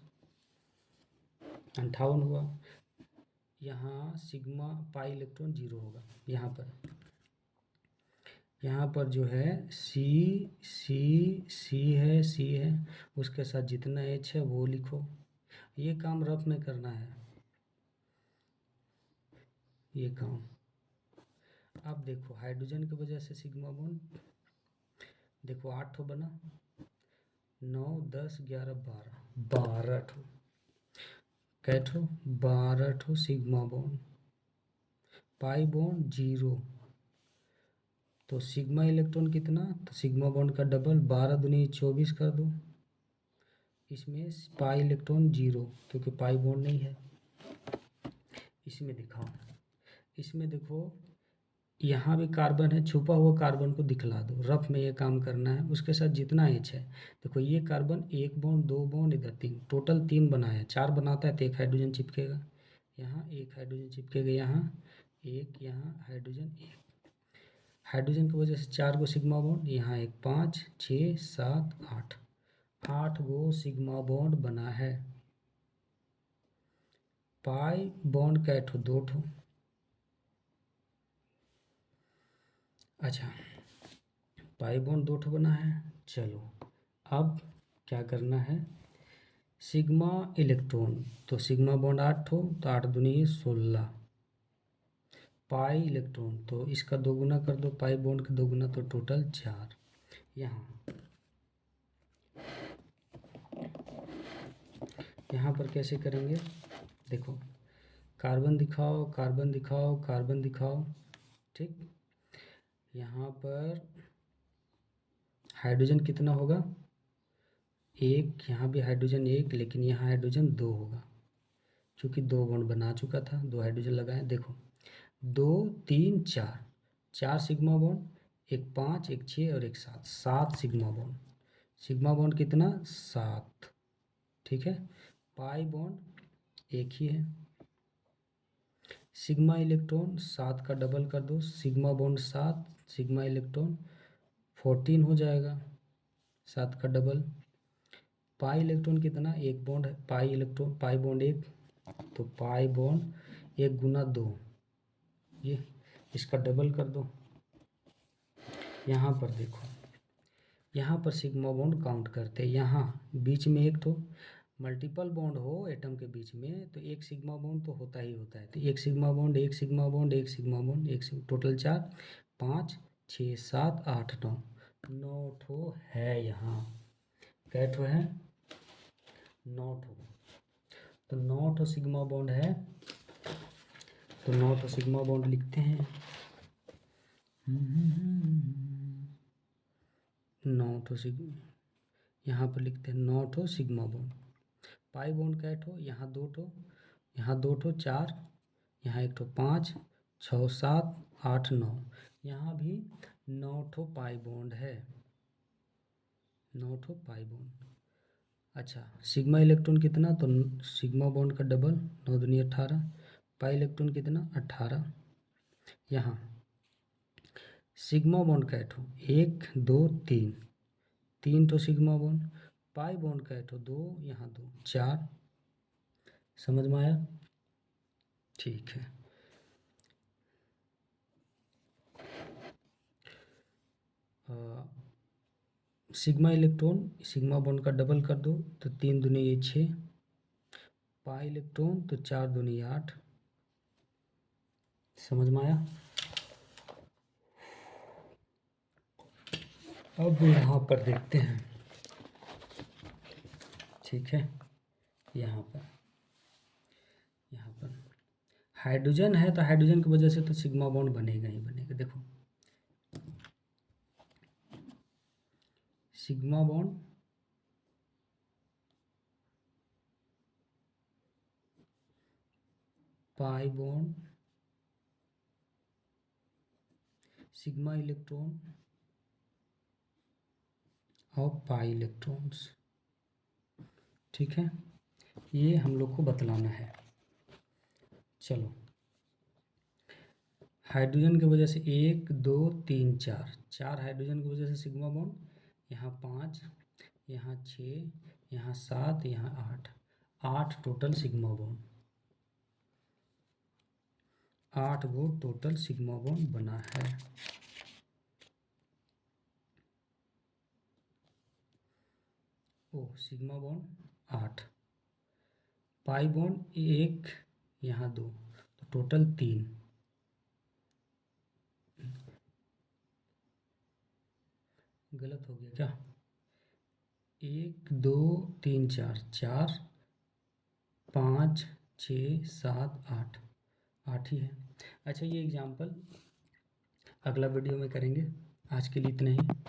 58 हुआ। यहाँ सिग्मा पाई इलेक्ट्रॉन 0 होगा। यहाँ पर जो है सी है, उसके साथ जितना एच है वो लिखो। ये काम रफ में करना है, ये काम। अब देखो हाइड्रोजन की वजह से सिग्मा बॉन्ड देखो 8 ठो बना, 9, 10, 11, 12, 12 ठो। कै ठो? 12 ठो सिग्मा बॉन्ड। पाई बॉन्ड 0, तो सिग्मा इलेक्ट्रॉन कितना? तो सिग्मा बॉन्ड का डबल, 12 दूनी 24 कर दो। इसमें पाई इलेक्ट्रॉन 0 क्योंकि पाई बॉन्ड नहीं है। इसमें दिखाओ, इसमें देखो यहाँ भी कार्बन है, छुपा हुआ कार्बन को दिखला दो। रफ में ये काम करना है। उसके साथ जितना एच है देखो, ये कार्बन 1 बॉन्ड 2 बॉन्ड इधर 3, टोटल 3 बनाया। 4 बनाता है तो 1 हाइड्रोजन चिपकेगा, यहाँ 1 हाइड्रोजन चिपकेगा, यहाँ 1, यहाँ हाइड्रोजन 1। हाइड्रोजन की वजह से 4 गो सिग्मा बॉन्ड, यहाँ एक 5, 6, 7, 8, 8 गो सिग्मा बॉन्ड बना है। पाई बॉन्ड का ठो? 2 ठो। अच्छा, पाई बॉन्ड 2 ठो बना है। चलो अब क्या करना है? सिग्मा इलेक्ट्रॉन, तो सिग्मा बॉन्ड 8 ठो, तो 8 दूनी 16। पाई इलेक्ट्रॉन तो इसका 2 गुना कर दो, पाई बॉन्ड का 2 गुना, तो टोटल 4। यहाँ पर कैसे करेंगे? देखो कार्बन दिखाओ, कार्बन दिखाओ, कार्बन दिखाओ। ठीक, यहाँ पर हाइड्रोजन कितना होगा, एक, यहाँ भी हाइड्रोजन एक, लेकिन यहाँ हाइड्रोजन दो होगा, क्योंकि दो बॉन्ड बना चुका था, दो हाइड्रोजन लगाए। देखो 2 3 4, 4 सिग्मा बॉन्ड, एक 5 एक 6 और एक 7, 7 सिग्मा बॉन्ड। सिग्मा बॉन्ड कितना, 7, ठीक है। पाई बॉन्ड एक ही है। सिग्मा इलेक्ट्रॉन 7 का डबल कर दो, सिग्मा बॉन्ड 7, सिग्मा इलेक्ट्रॉन 14 हो जाएगा, 7 का डबल। पाई इलेक्ट्रॉन कितना, एक बॉन्ड है, पाई इलेक्ट्रॉन, पाई बॉन्ड एक, तो पाई बॉन्ड एक गुना दो, ये इसका डबल कर दो। यहाँ पर देखो, यहाँ पर सिग्मा बॉन्ड काउंट करते हैं। यहाँ बीच में एक तो मल्टीपल बॉन्ड हो एटम के बीच में तो एक सिग्मा बॉन्ड तो होता ही होता है। तो एक सिग्मा बॉन्ड, एक सिग्मा बॉन्ड, एक सिग्मा बॉन्ड, टोटल 4, 5 6 7 8 9, 9 ठो है यहाँ। कै ठो है, 9 ठो। तो 9 ठो सिग्मा बॉन्ड है, तो 9 ठो सिग्मा बॉन्ड लिखते हैं। 9 ठो सिग्मा, यहाँ पर लिखते हैं 9 ठो सिग्मा बॉन्ड। पाई बॉन्ड कै ठो, यहाँ 2 ठो, यहाँ 2 ठो, 4, यहाँ एक ठो, 5 6 7 8 9, यहाँ भी 9 ठो पाई बॉन्ड है, 9 ठो पाई बॉन्ड। अच्छा, सिग्मा इलेक्ट्रॉन कितना, तो सिग्मा बॉन्ड का डबल, 9 दूनी 18, पाई इलेक्ट्रॉन कितना 18। यहाँ सिग्मा बॉन्ड कै ठो, 1 2 3, 3 ठो सिग्मा बॉन्ड। पाई बॉन्ड कै ठो, 2, यहाँ 2, 4। समझ में आया, ठीक है। सिग्मा इलेक्ट्रॉन, सिग्मा बॉन्ड का डबल कर दो तो 3 दूनी ये 6, पाई इलेक्ट्रॉन तो 4 दूनी 8। समझ में आया। अब यहाँ पर देखते हैं, ठीक है। यहाँ पर हाइड्रोजन है तो हाइड्रोजन की वजह से तो सिग्मा बॉन्ड बनेगा ही बनेगा। देखो sigma bond pi bond sigma electron और पाई इलेक्ट्रॉन्स, ठीक है। ये हम लोग को बतलाना है। चलो, हाइड्रोजन की वजह से 1 2 3 4, 4 हाइड्रोजन की वजह से सिग्मा बॉन्ड, यहाँ 5, यहाँ 6, यहाँ 7, यहाँ 8, 8 टोटल सिग्मा बॉन्ड, 8 गो टोटल सिग्मा बॉन्ड बना है। ओ सिग्मा बॉन्ड 8, पाई बॉन्ड 1, यहाँ 2, तो टोटल 3। गलत हो गया क्या, 1 2 3 4, 4 5 6 7 8, 8 ही है। अच्छा, ये एग्जाम्पल अगला वीडियो में करेंगे। आज के लिए इतना ही।